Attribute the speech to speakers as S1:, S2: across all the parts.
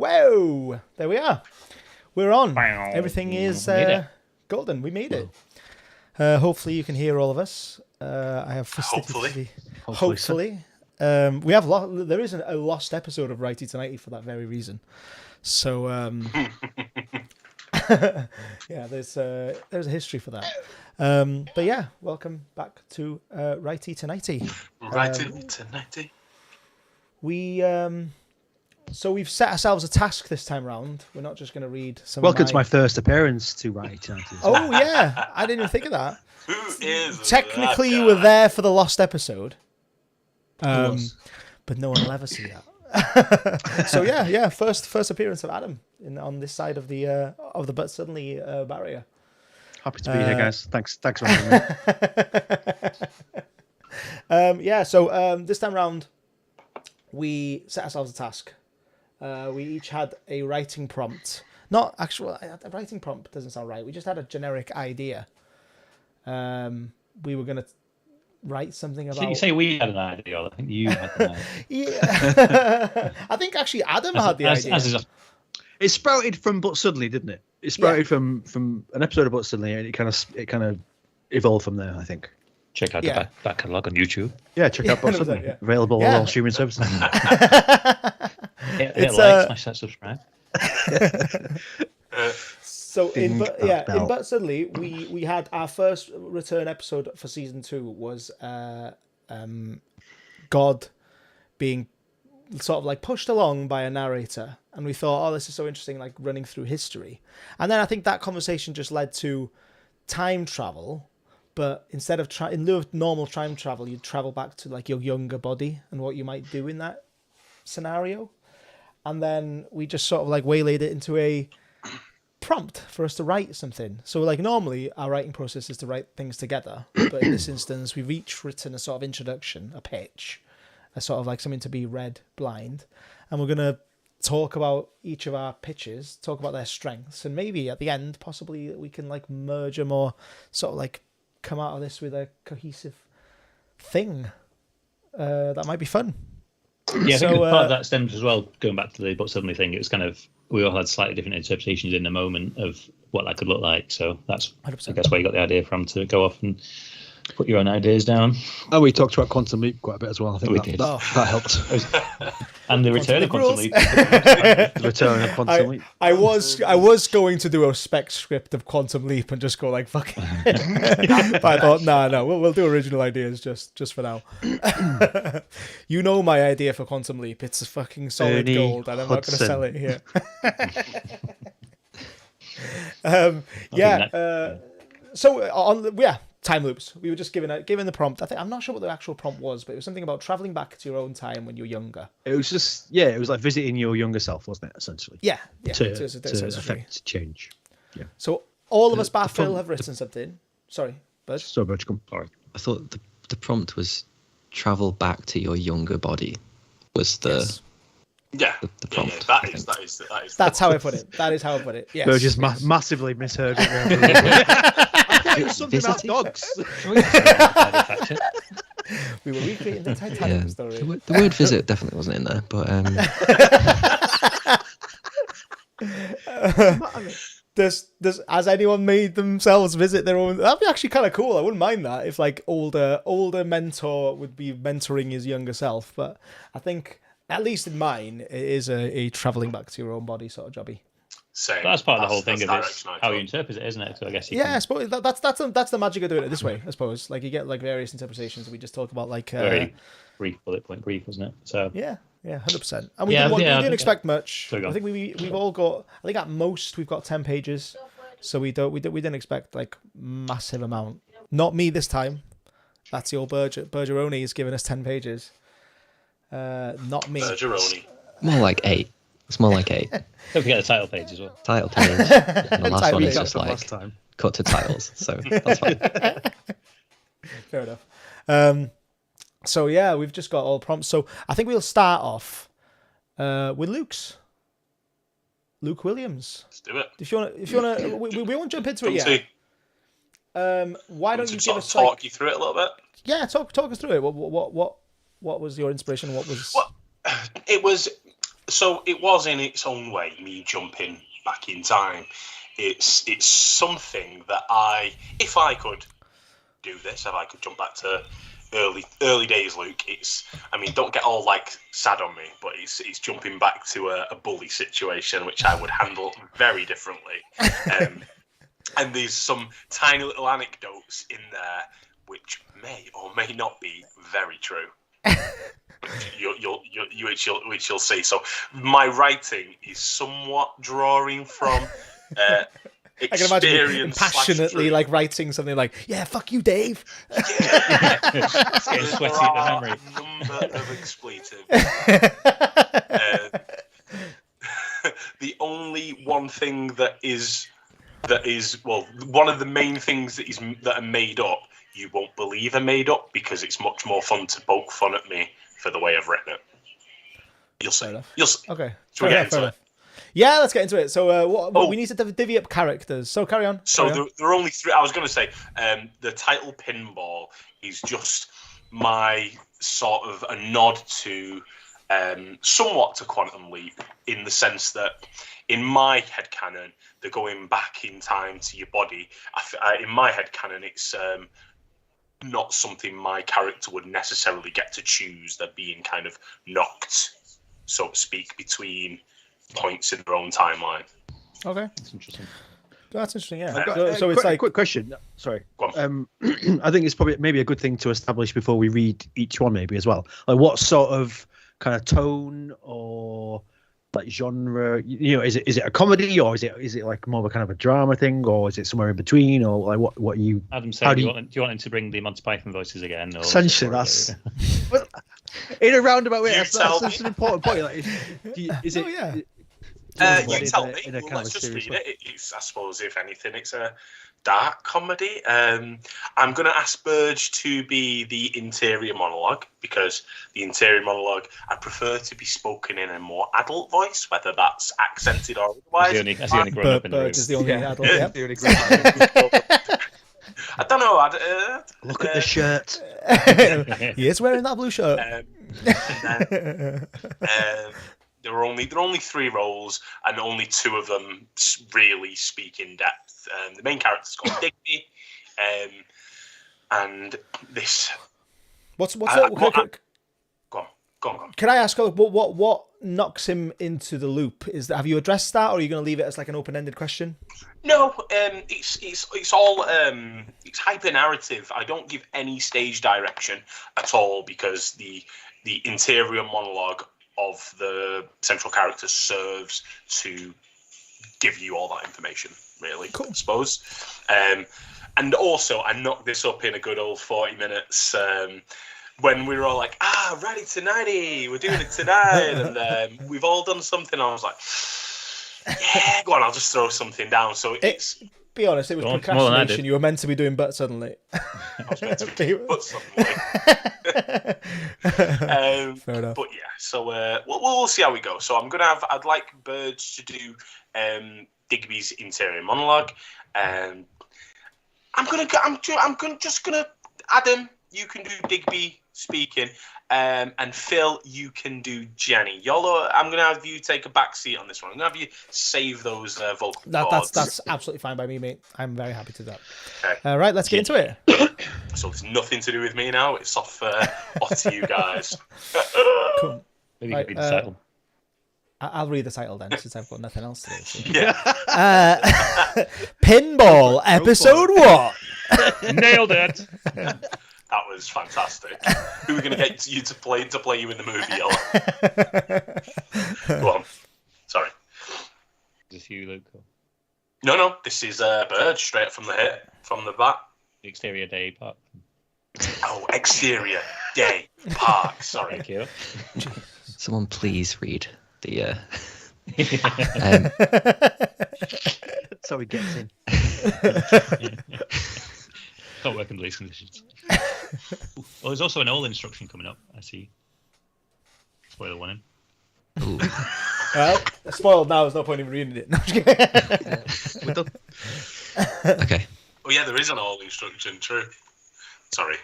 S1: Whoa! There we are. We're on. Everything is golden. We made it. Hopefully you can hear all of us. I have hopefully. We have there is a lost episode of Writey Tonightey for that very reason. So yeah, there's a history for that. But yeah, welcome back to Writey Tonightey.
S2: Writey Tonightey.
S1: So we've set ourselves a task this time round. We're not just going to read some.
S3: Welcome to my first appearance to Writey Tonightey.
S1: Oh yeah, I didn't even think of that.
S2: Who is
S1: Technically,
S2: that
S1: you
S2: guy?
S1: were there for the lost episode, but no one will ever see that. So yeah, first appearance of Adam on this side of the but suddenly barrier.
S3: Happy to be here, guys. Thanks for having me.
S1: This time round, we set ourselves a task. We each had a writing prompt. Not actual a writing prompt doesn't sound right. We just had a generic idea. We were going to write something about.
S4: You say we had an idea. I think you had an idea.
S1: Yeah, I think actually Adam had the idea.
S3: It sprouted from But Suddenly, didn't it? It sprouted from an episode of But Suddenly, and it kind of evolved from there, I think.
S4: Check out the back catalogue on YouTube.
S3: Yeah, check out But Suddenly. Available on all streaming services.
S4: Hit like, smash that subscribe.
S1: So in But Suddenly, we had our first return episode for season 2 was God being sort of like pushed along by a narrator, and we thought, oh, this is so interesting, like running through history. And then I think that conversation just led to time travel, but instead of in lieu of normal time travel, you'd travel back to like your younger body and what you might do in that scenario. And then we just sort of like waylaid it into a prompt for us to write something. So like normally our writing process is to write things together, but in this instance we've each written a sort of introduction, a pitch, a sort of like something to be read blind, and we're going to talk about each of our pitches, talk about their strengths, and maybe at the end possibly we can like merge them or sort of like come out of this with a cohesive thing that might be fun.
S4: Yeah, I think part of that stems as well, going back to the But Suddenly thing. It was kind of, we all had slightly different interpretations in the moment of what that could look like. So that's,
S1: 100%.
S4: I guess, where you got the idea from, to go off and put your own ideas down.
S3: Oh, we talked about Quantum Leap quite a bit as well. I think that helped.
S4: And the return of Quantum Leap.
S3: The return of Quantum Leap.
S1: I was going to do a spec script of Quantum Leap and just go like fuck it. But I thought no, we'll do original ideas just for now. You know my idea for Quantum Leap. It's a fucking solid gold, and I'm not going to sell it here. Time loops. We were just given the prompt. I'm not sure what the actual prompt was, but it was something about traveling back to your own time when you were younger.
S3: It was just it was like visiting your younger self, wasn't it? Essentially.
S1: Yeah.
S3: To affect change. Yeah.
S1: So all of us, bar Phil, have written something. Sorry, Bud.
S3: Sorry, Bud. Come. Sorry.
S5: I thought the prompt was travel back to your younger body. Was the
S2: the
S5: prompt?
S2: Yeah, that is.
S1: That's how I put it. That is how I put it. Yes.
S3: No, just massively misheard it. It was something about dogs.
S1: We were recreating the Titanic story.
S5: The word visit definitely wasn't in there, but
S1: has anyone made themselves visit their own? That'd be actually kind of cool. I wouldn't mind that if like older mentor would be mentoring his younger self. But I think at least in mine, it is a traveling back to your own body sort of jobby.
S2: Same.
S4: That's part of the whole thing of it, how you interpret it, isn't it? So I guess
S1: I suppose that's the magic of doing it this way. I suppose like you get like various interpretations. We just talked about like
S4: very brief bullet point brief, wasn't it? So
S1: yeah, 100%. And we didn't expect much. I think we've all got. I think at most we've got 10 pages, so we didn't expect like massive amount. Not me this time. That's the old Bergeroni is giving us 10 pages. Not me.
S2: Bergeroni.
S5: More like 8. It's more like 8.
S4: Don't forget the title page as well.
S5: Title page. And the last one is just like
S3: time.
S5: cut to titles. So that's fine.
S1: Fair enough. So yeah, we've just got all prompts. So I think we'll start off with Luke's. Luke Williams.
S2: Let's do it.
S1: If you wanna, we won't jump into it yet. Why don't you give us
S2: talk you through it a little bit?
S1: Yeah, talk us through it. What was your inspiration? What was
S2: it was. so it was in its own way me jumping back in time. It's something that if I could do this, if I could jump back to early days, Luke, don't get all like sad on me, but it's jumping back to a bully situation which I would handle very differently. And there's some tiny little anecdotes in there which may or may not be very true. Which you'll see. So my writing is somewhat drawing from
S1: I can imagine you passionately like writing something like, "Yeah, fuck you, Dave."
S4: Getting sweaty at the memory.
S2: Number of expletives. The only one thing that is one of the main things that are made up, you won't believe are made up, because it's much more fun to poke fun at me for the way I've written it. You'll see. You'll see.
S1: Okay.
S2: Should we get into it?
S1: Yeah, let's get into it. So we need to divvy up characters. So carry on.
S2: There are only 3. I was going to say the title Pinball is just my sort of a nod to somewhat to Quantum Leap, in the sense that in my headcanon, they're going back in time to your body. In my headcanon, it's not something my character would necessarily get to choose. They're being kind of knocked, so to speak, between points in their own timeline.
S1: Okay,
S4: That's interesting.
S1: That's interesting. Yeah.
S3: So it's like quick question. Sorry. I think it's probably maybe a good thing to establish before we read each one, maybe as well. Like, what sort of kind of tone or like genre? Is it a comedy, or is it like more of a kind of a drama thing, or is it somewhere in between, or like what you?
S4: Adam said, do you want him to bring the Monty Python voices again? Or
S3: essentially, that's. Well, in a roundabout way, that's an important point. Like, is it?
S1: Oh, yeah.
S2: You tell me. Let's just read it. I suppose, if anything, it's a dark comedy. I'm going to ask Burge to be the interior monologue, because the interior monologue I prefer to be spoken in a more adult voice, whether that's accented or otherwise.
S4: Has he only grown up in the room?
S1: Burge is the only adult. Yeah.
S2: I don't know.
S3: Look at the shirt.
S1: He is wearing that blue shirt.
S2: There are only 3 roles, and only 2 of them really speak in depth. The main character's called Digby, and this.
S1: What's
S2: Go on.
S1: Can I ask what knocks him into the loop? Have you addressed that, or are you going to leave it as like an open-ended question?
S2: No, it's all it's hyper narrative. I don't give any stage direction at all, because the interior monologue of the central character serves to give you all that information, really. Cool. I suppose. And also, I knocked this up in a good old 40 minutes when we were all like, Writey Tonightey, we're doing it tonight, and we've all done something. I was like, yeah, go on, I'll just throw something down. So
S1: be honest, it was procrastination. You were meant to be doing But Suddenly.
S2: I was meant to be doing But Suddenly.
S1: Fair enough.
S2: But yeah, so we'll see how we go. So I'd like Burge to do Digby's interior monologue. I'm just gonna Adam, you can do Digby speaking, and Phil, you can do Jenny. Iolo, I'm going to have you take a back seat on this one. I'm going to have you save those vocal cords.
S1: That's absolutely fine by me, mate. I'm very happy to do that.
S2: Okay.
S1: Right, let's get into it.
S2: So it's nothing to do with me now. It's off to you guys.
S1: Cool.
S4: Maybe you could read the title.
S1: I'll read the title then, since I've got nothing else to do. So.
S2: Yeah.
S1: Pinball episode 1.
S4: Nailed it.
S2: That was fantastic. Who are we going to get you to play you in the movie, Iolo? Go on. Sorry.
S4: Is this you, Luke?
S2: No. This is Burge, straight from the bat.
S4: The exterior day park.
S2: Oh, exterior day park. Sorry.
S4: Thank you.
S5: Someone please read the.
S3: So he gets in.
S4: Can't work under these conditions. Well, there's also an all instruction coming up. I see. Spoiler warning.
S1: Well, spoiled now. There's no point in reading it. No, I'm just kidding.
S3: We're done.
S5: Okay.
S2: Oh yeah, there is an all instruction. True. Sorry.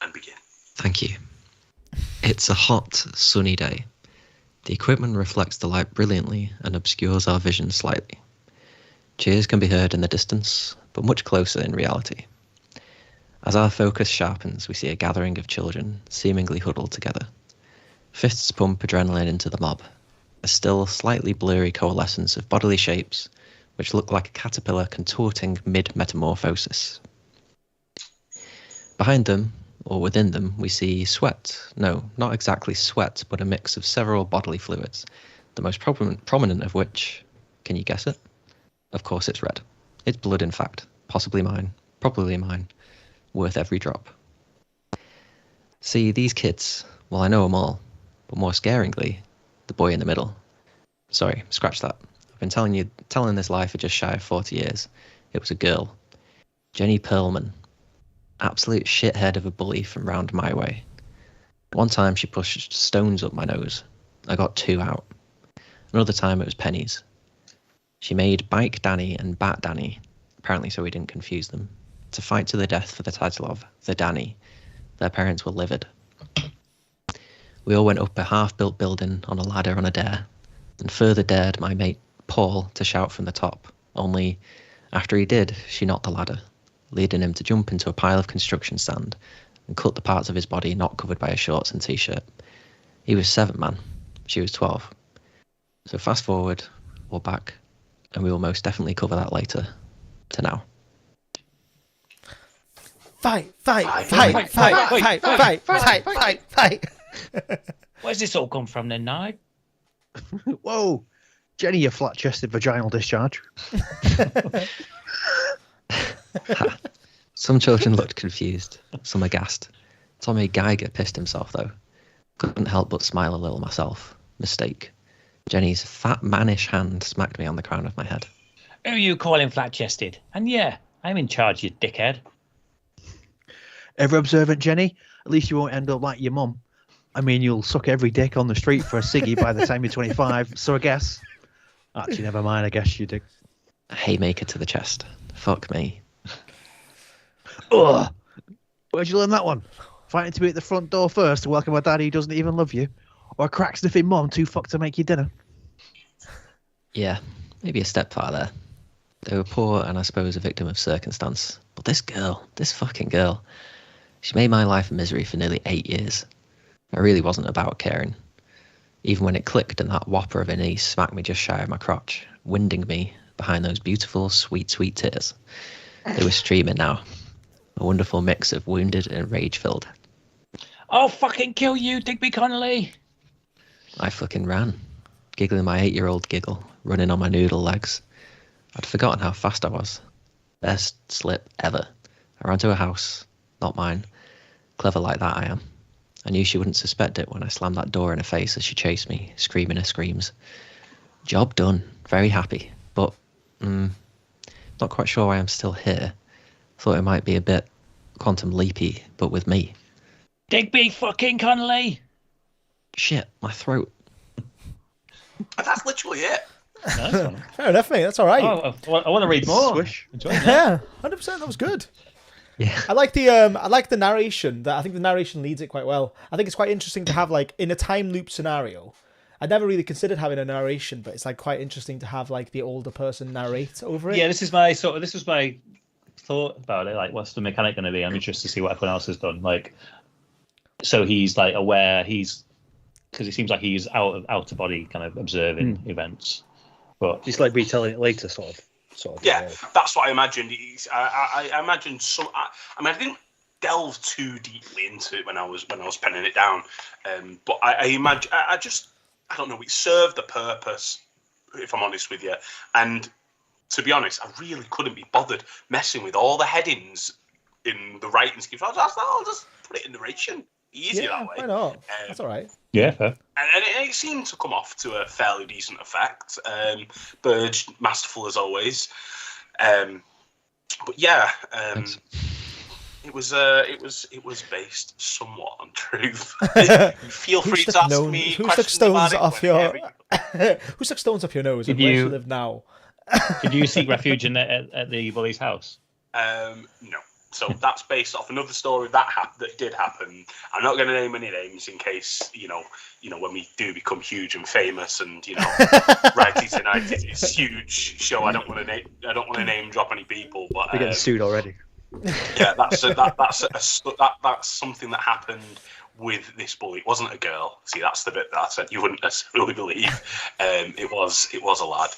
S2: And begin.
S5: Thank you. It's a hot, sunny day. The equipment reflects the light brilliantly and obscures our vision slightly. Cheers can be heard in the distance, but much closer in reality. As our focus sharpens, we see a gathering of children, seemingly huddled together. Fists pump adrenaline into the mob, a still slightly blurry coalescence of bodily shapes which look like a caterpillar contorting mid-metamorphosis. Behind them, or within them, we see sweat. No, not exactly sweat, but a mix of several bodily fluids, the most prominent of which, can you guess it? Of course it's red. It's blood, in fact. Possibly mine. Probably mine. Worth every drop. See, these kids, well, I know them all, but more scaringly, the boy in the middle. Sorry, scratch that. I've been telling this lie for just shy of 40 years. It was a girl. Jenny Perlman. Absolute shithead of a bully from round my way. One time she pushed stones up my nose. I got 2 out. Another time it was pennies. She made Bike Danny and Bat Danny, apparently so we didn't confuse them, to fight to the death for the title of the Danny. Their parents were livid. We all went up a half-built building on a ladder on a dare, and further dared my mate Paul to shout from the top, only after he did, she knocked the ladder, leading him to jump into a pile of construction sand and cut the parts of his body not covered by his shorts and t-shirt. He was 7, man. She was 12. So fast forward, or back, and we will most definitely cover that later, to now.
S1: Fight!
S6: Where's this all come from then, Nye?
S3: Whoa! Jenny, you flat-chested vaginal discharge.
S5: Some children looked confused, some aghast. Tommy Geiger pissed himself, though. Couldn't help but smile a little myself. Mistake. Jenny's fat mannish hand smacked me on the crown of my head.
S6: Who are you calling flat-chested? And yeah, I'm in charge, you dickhead.
S3: Ever observant, Jenny? At least you won't end up like your mum. I mean, you'll suck every dick on the street for a ciggy by the time you're 25, so I guess... Actually, never mind, I guess you do.
S5: A haymaker to the chest. Fuck me.
S3: Ugh! Where'd you learn that one? Fighting to be at the front door first to welcome a daddy who doesn't even love you? Or a crack-sniffing mum too fucked to make you dinner?
S5: Yeah, maybe a stepfather. They were poor and I suppose a victim of circumstance. But this girl, this fucking girl, she made my life a misery for nearly 8 years. I really wasn't about caring. Even when it clicked and that whopper of a knee smacked me just shy of my crotch, winding me behind those beautiful, sweet, sweet tears. They were streaming now. A wonderful mix of wounded and rage-filled.
S6: I'll fucking kill you, Digby Connolly!
S5: I fucking ran, giggling my 8-year-old giggle, running on my noodle legs. I'd forgotten how fast I was. Best slip ever. I ran to a house, not mine. Clever like that I am. I knew she wouldn't suspect it when I slammed that door in her face as she chased me, screaming her screams. Job done. Very happy. But, not quite sure why I'm still here. Thought it might be a bit quantum leapy, but with me.
S6: Digby fucking Connolly!
S5: Shit, my throat.
S2: That's literally it.
S6: No,
S1: Fair enough, mate. That's all right.
S6: I want to read more.
S3: Swish.
S1: Yeah, 100%. That was good.
S5: Yeah.
S1: I like the narration. I think the narration leads it quite well. I think it's quite interesting to have like in a time loop scenario. I'd never really considered having a narration, but it's like quite interesting to have like the older person narrate over it.
S6: Yeah, this is my thought about it. Like, what's the mechanic going to be? I'm interested to see what everyone else has done. Like, so he's like aware. Because it seems like he's out of body, kind of observing events. But
S3: Just like retelling it later, sort of.
S2: Yeah, that's what I imagined. I imagined some. I mean, I didn't delve too deeply into it when I was penning it down. But I imagine I don't know. It served the purpose, if I'm honest with you. And to be honest, I really couldn't be bothered messing with all the headings in the writing scheme. I'll just put it in narration. Easier that way.
S1: Why not? That's all right.
S6: yeah, fair.
S2: And it seemed to come off to a fairly decent effect. Burge, masterful as always. But yeah, it was based somewhat on truth. Feel free to ask me
S1: who
S2: questions
S1: stuck stones
S2: about it
S1: off
S2: whenever
S1: your who stuck stones off your nose and where you live now?
S6: Did you seek refuge at the bully's house?
S2: No. So that's based off another story that did happen. I'm not going to name any names in case when we do become huge and famous, and Writey Tonightey is this huge show. I don't want to name drop any people, but
S3: we're getting sued already.
S2: Yeah, that's something that happened with this bully. It wasn't a girl. See, that's the bit that I said you wouldn't necessarily believe. It was a lad.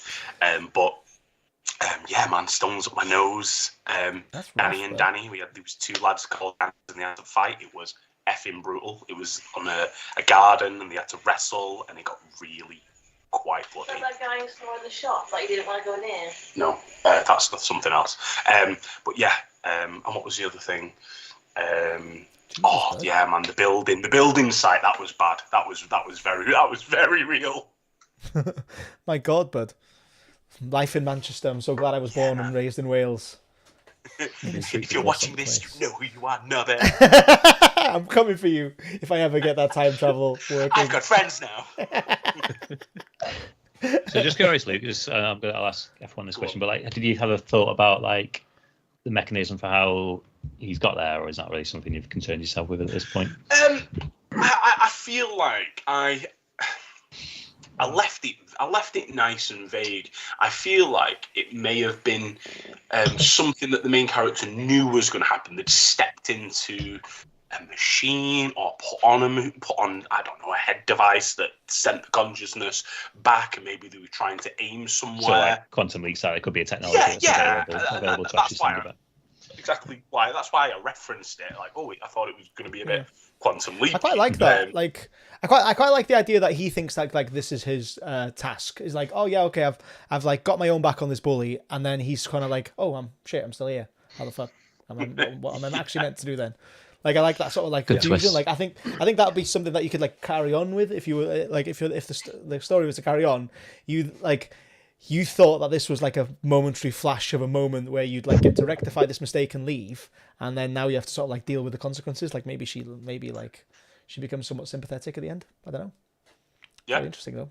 S2: Yeah, man, stones up my nose. Danny and Danny. There was two lads called Danny, and they had to fight. It was effing brutal. It was on a garden, and they had to wrestle, and it got really quite bloody.
S7: That guy who saw in the shop that you didn't want to go near.
S2: No, that's something else. But yeah, and what was the other thing? Yeah, man, the building site, that was bad. That was very real.
S1: My God, bud. Life in Manchester. I'm so glad I was born and raised in Wales.
S2: If you're watching this, you know who you are, Nubber.
S1: I'm coming for you if I ever get that time travel working.
S2: I've got friends now.
S6: So just curiously, because I'll ask F1 this question, but did you have a thought about the mechanism for how he's got there, or is that really something you've concerned yourself with at this point?
S2: I feel like I left it nice and vague. I feel like it may have been something that the main character knew was going to happen. They'd stepped into a machine or put on I don't know, a head device that sent the consciousness back, and maybe they were trying to aim somewhere. So
S6: quantum leak, it could be a technology available to actually think about.
S2: Exactly why. That's why I referenced it. I thought it was going to be a bit quantum leap.
S1: I quite like that. I quite like the idea that he thinks that this is his task. He's like, oh yeah, okay, I've got my own back on this bully, and then he's kind of like, oh, I'm still here. How the fuck? What am I actually meant to do then? I like that sort of confusion. I think that would be something that you could carry on with if you were if the story was to carry on. You thought that this was a momentary flash of a moment where you'd get to rectify this mistake and leave, and then now you have to sort of deal with the consequences. Maybe she becomes somewhat sympathetic at the end. I don't know.
S2: Yeah,
S1: very interesting though.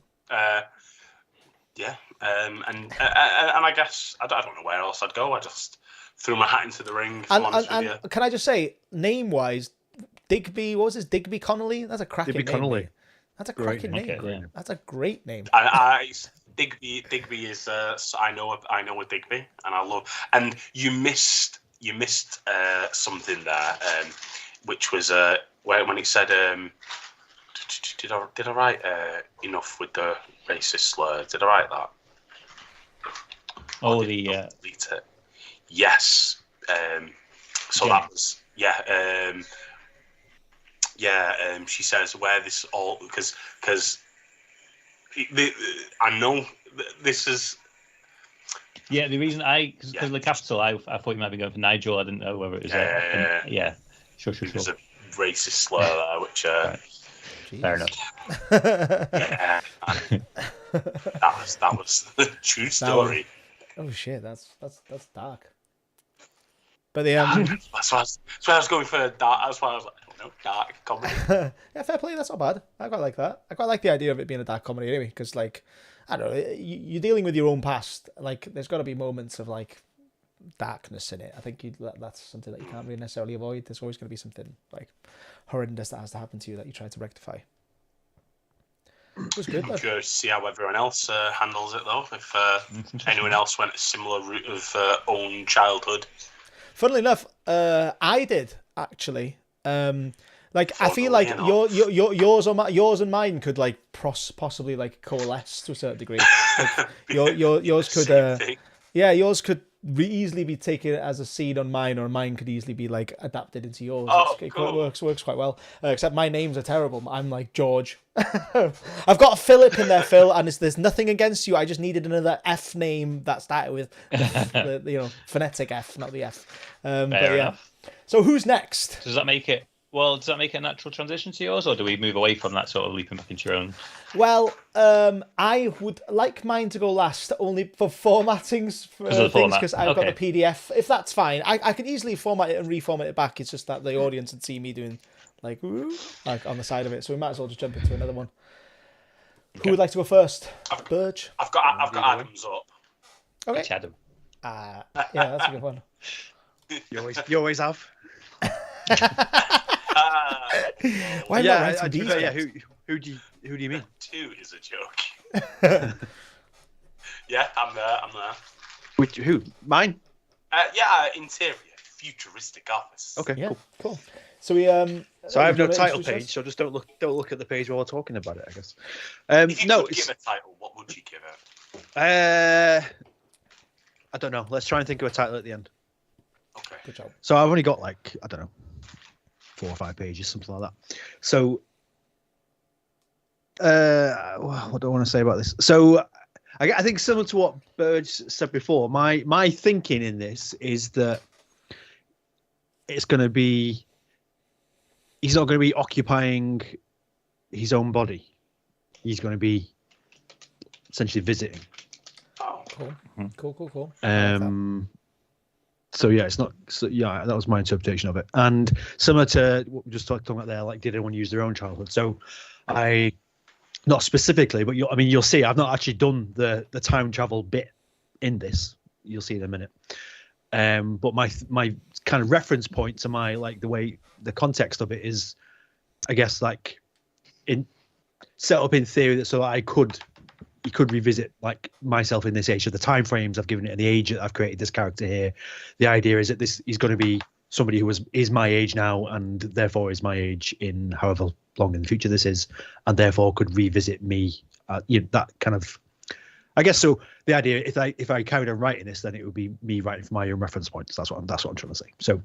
S2: Yeah, and I guess I don't know where else I'd go. I just threw my hat into the ring.
S1: And can I just say, name-wise, Digby, what was his Digby Connolly? That's a cracking name.
S3: Connolly.
S1: That's a cracking name. Okay, yeah. That's a great name.
S2: Digby is I know a Digby, and I love. And you missed something there, which was when he said, did I write enough with the racist slur? Did I write that? Delete it. Yes. So that was she says where this all because I know this is.
S6: Yeah, the reason because of the capital, I thought you might be going for Nigel. I didn't know whether it was. Sure.
S2: There's a racist slur there, which.
S6: Right. Fair enough.
S2: Yeah, that was the true story.
S1: Oh shit, that's dark. But the
S2: that's why I was going for dark. That's why I was like, I don't know, dark comedy.
S1: Yeah, fair play. That's not bad. I quite like that. I quite like the idea of it being a dark comedy anyway, because I don't know, you're dealing with your own past. There's got to be moments of darkness in it. I think that's something that you can't really necessarily avoid. There's always going to be something horrendous that has to happen to you that you try to rectify. It was good.
S2: I'm curious to see how everyone else handles it though. If anyone else went a similar route of own childhood.
S1: Funnily enough, I did actually. I feel like yours and mine could possibly coalesce to a certain degree. Yours could yours could easily be taken as a scene on mine, or mine could easily be adapted into yours. It works quite well. Except my names are terrible. I'm George. I've got Philip in there, Phil, and there's nothing against you. I just needed another F name that started with the phonetic F, not the F.
S6: Fair enough.
S1: So who's next?
S6: Does that make it a natural transition to yours, or do we move away from that sort of leaping back into your own?
S1: Well, I would like mine to go last, only for formatting's things, because I've got the PDF. If that's fine, I could easily format it and reformat it back. It's just that the audience would see me doing ooh, on the side of it. So we might as well just jump into another one. Okay. Who would like to go first? Burge.
S2: I've got Adam's up.
S1: Okay.
S6: Adam.
S1: Yeah, that's a good one.
S3: You always have.
S1: Why
S3: yeah,
S1: not writing these?
S3: Yeah, who do you mean?
S2: 2 is a joke. Yeah, I'm there.
S3: Which who? Mine?
S2: Interior, futuristic office.
S3: Okay,
S1: Yeah,
S3: cool.
S1: So we
S3: So I have no
S1: do you wanna
S3: title
S1: introduce
S3: page,
S1: us?
S3: so just don't look at the page while we're talking about it, I guess.
S2: If you
S3: No,
S2: could give a title, what would you give it?
S3: I don't know. Let's try and think of a title at the end.
S2: Okay.
S1: Good job.
S3: So I've only got like, I don't know, 4 or 5 pages, something like that. So what do I want to say about this? So I think similar to what Burge said before, my thinking in this is that it's going to be, he's not going to be occupying his own body. He's going to be essentially visiting.
S2: Oh,
S1: Cool. Cool.
S3: So yeah, it's not. So yeah, that was my interpretation of it. And similar to what we just talking about there, like did anyone use their own childhood? So I, not specifically, but you'll see. I've not actually done the time travel bit in this. You'll see in a minute. But my kind of reference point to my like the way the context of it is, I guess like in set up in theory that so that you could revisit like myself in this age. So the time frames I've given it and the age that I've created this character here. The idea is that this is going to be somebody who is my age now and therefore is my age in however long in the future this is, and therefore could revisit me. That kind of, I guess. So the idea, if I carried on writing this, then it would be me writing from my own reference points. That's what I'm trying to say. So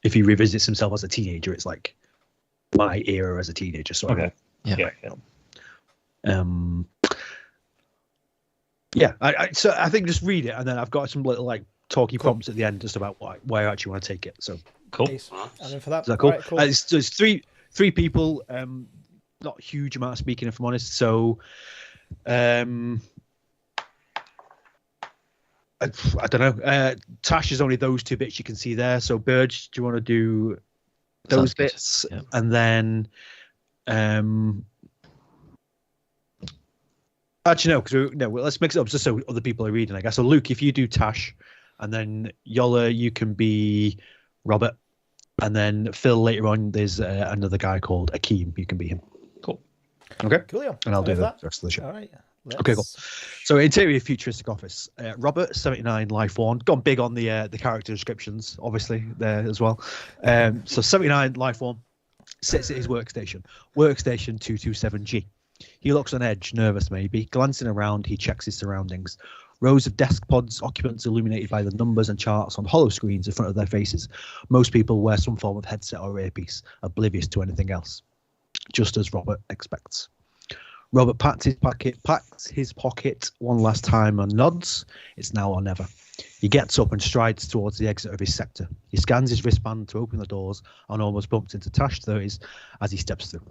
S3: if he revisits himself as a teenager, it's like my era as a teenager. So
S6: Okay.
S5: Yeah.
S3: So I think just read it, and then I've got some little like talky prompts at the end just about why I actually want to take it. So
S6: Cool.
S1: Ace. I'm in for that.
S3: is that cool?
S1: All right, cool.
S3: It's three people. Not a huge amount of speaking, if I'm honest. So, I don't know. Tash is only those 2 bits you can see there. So, Burge, do you want to do those
S5: Sounds good.
S3: bits,
S5: Yeah.
S3: and then, actually no, well, let's mix it up just so other people are reading, I guess. So, Luke, if you do Tash, and then Yola, you can be Robert, and then Phil later on. There's another guy called Akeem. You can be him.
S6: Cool.
S3: Okay.
S1: Coolio.
S3: And I'll do the
S1: that.
S3: rest of the show.
S1: All right.
S3: Okay, cool. So interior futuristic office. Robert, 79, life worn. Gone big on the character descriptions, obviously there as well. So 79, life worn. Sits at his workstation. Workstation 227G. He looks on edge, nervous maybe. Glancing around, he checks his surroundings. Rows of desk pods, occupants illuminated by the numbers and charts on hollow screens in front of their faces. Most people wear some form of headset or earpiece, oblivious to anything else. Just as Robert expects. Robert pats his pocket one last time and nods. It's now or never. He gets up and strides towards the exit of his sector. He scans his wristband to open the doors and almost bumps into Tash 30s as he steps through.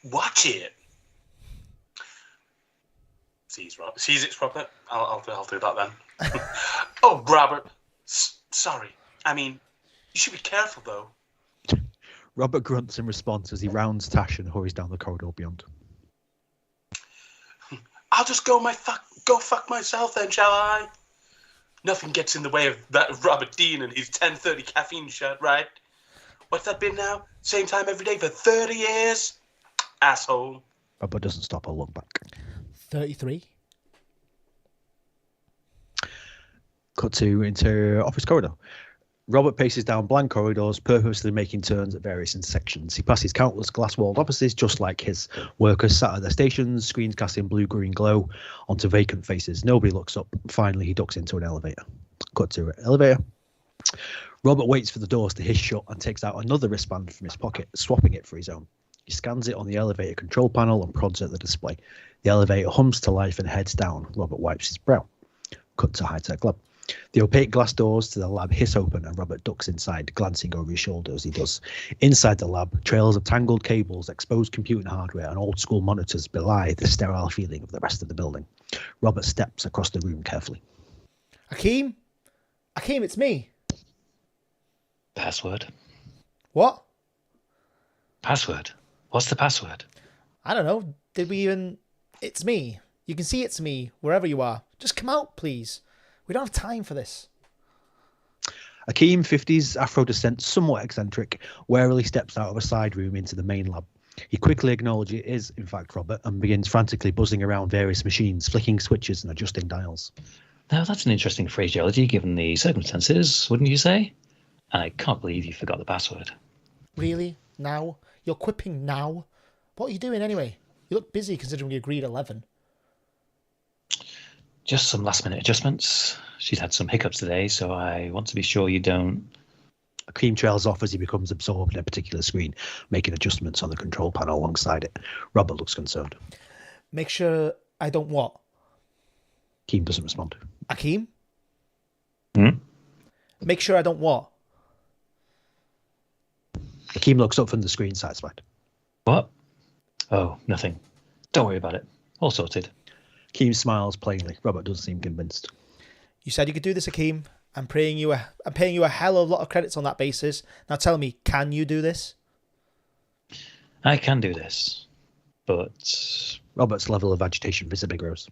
S2: Watch it. Sees it's Robert. I'll do that then. Oh, Robert. Sorry. I mean, you should be careful though.
S3: Robert grunts in response as he rounds Tash and hurries down the corridor beyond.
S2: I'll just go fuck myself then, shall I? Nothing gets in the way of that Robert Dean and his 10:30 caffeine shot, right? What's that been now? Same time every day for 30 years? Asshole.
S3: Robert doesn't stop or look back.
S1: 33.
S3: Cut to interior office corridor. Robert paces down blank corridors, purposely making turns at various intersections. He passes countless glass-walled offices just like his. Workers sat at their stations, screens casting blue-green glow onto vacant faces. Nobody looks up. Finally, he ducks into an elevator. Cut to elevator. Robert waits for the doors to hiss shut and takes out another wristband from his pocket, swapping it for his own. He scans it on the elevator control panel and prods at the display. The elevator hums to life and heads down. Robert wipes his brow. Cut to high-tech lab. The opaque glass doors to the lab hiss open and Robert ducks inside, glancing over his shoulder as he does. Inside the lab, trails of tangled cables, exposed computing hardware and old-school monitors belie the sterile feeling of the rest of the building. Robert steps across the room carefully.
S1: Akeem, it's me.
S6: Password.
S1: What?
S6: Password. What's the password?
S1: I don't know. Did we even... It's me. You can see it's me, wherever you are. Just come out, please. We don't have time for this.
S3: Akeem, 50s, Afro descent, somewhat eccentric, warily steps out of a side room into the main lab. He quickly acknowledges it is, in fact, Robert, and begins frantically buzzing around various machines, flicking switches and adjusting dials.
S6: Now, that's an interesting phraseology given the circumstances, wouldn't you say? I can't believe you forgot the password.
S1: Really? Now? You're quipping now? What are you doing anyway? You look busy considering we agreed 11.
S6: Just some last-minute adjustments. She's had some hiccups today, so I want to be sure you don't...
S3: Akeem trails off as he becomes absorbed in a particular screen, making adjustments on the control panel alongside it. Robert looks concerned.
S1: Make sure I don't what?
S3: Akeem doesn't respond.
S1: Akeem?
S6: Hmm?
S1: Make sure I don't what?
S3: Akeem looks up from the screen, satisfied.
S6: What? Oh, nothing. Don't worry about it. All sorted.
S3: Akeem smiles plainly. Robert doesn't seem convinced.
S1: You said you could do this, Akeem. I'm paying you a hell of a lot of credits on that basis. Now tell me, can you do this?
S6: I can do this, but...
S3: Robert's level of agitation visibly grows.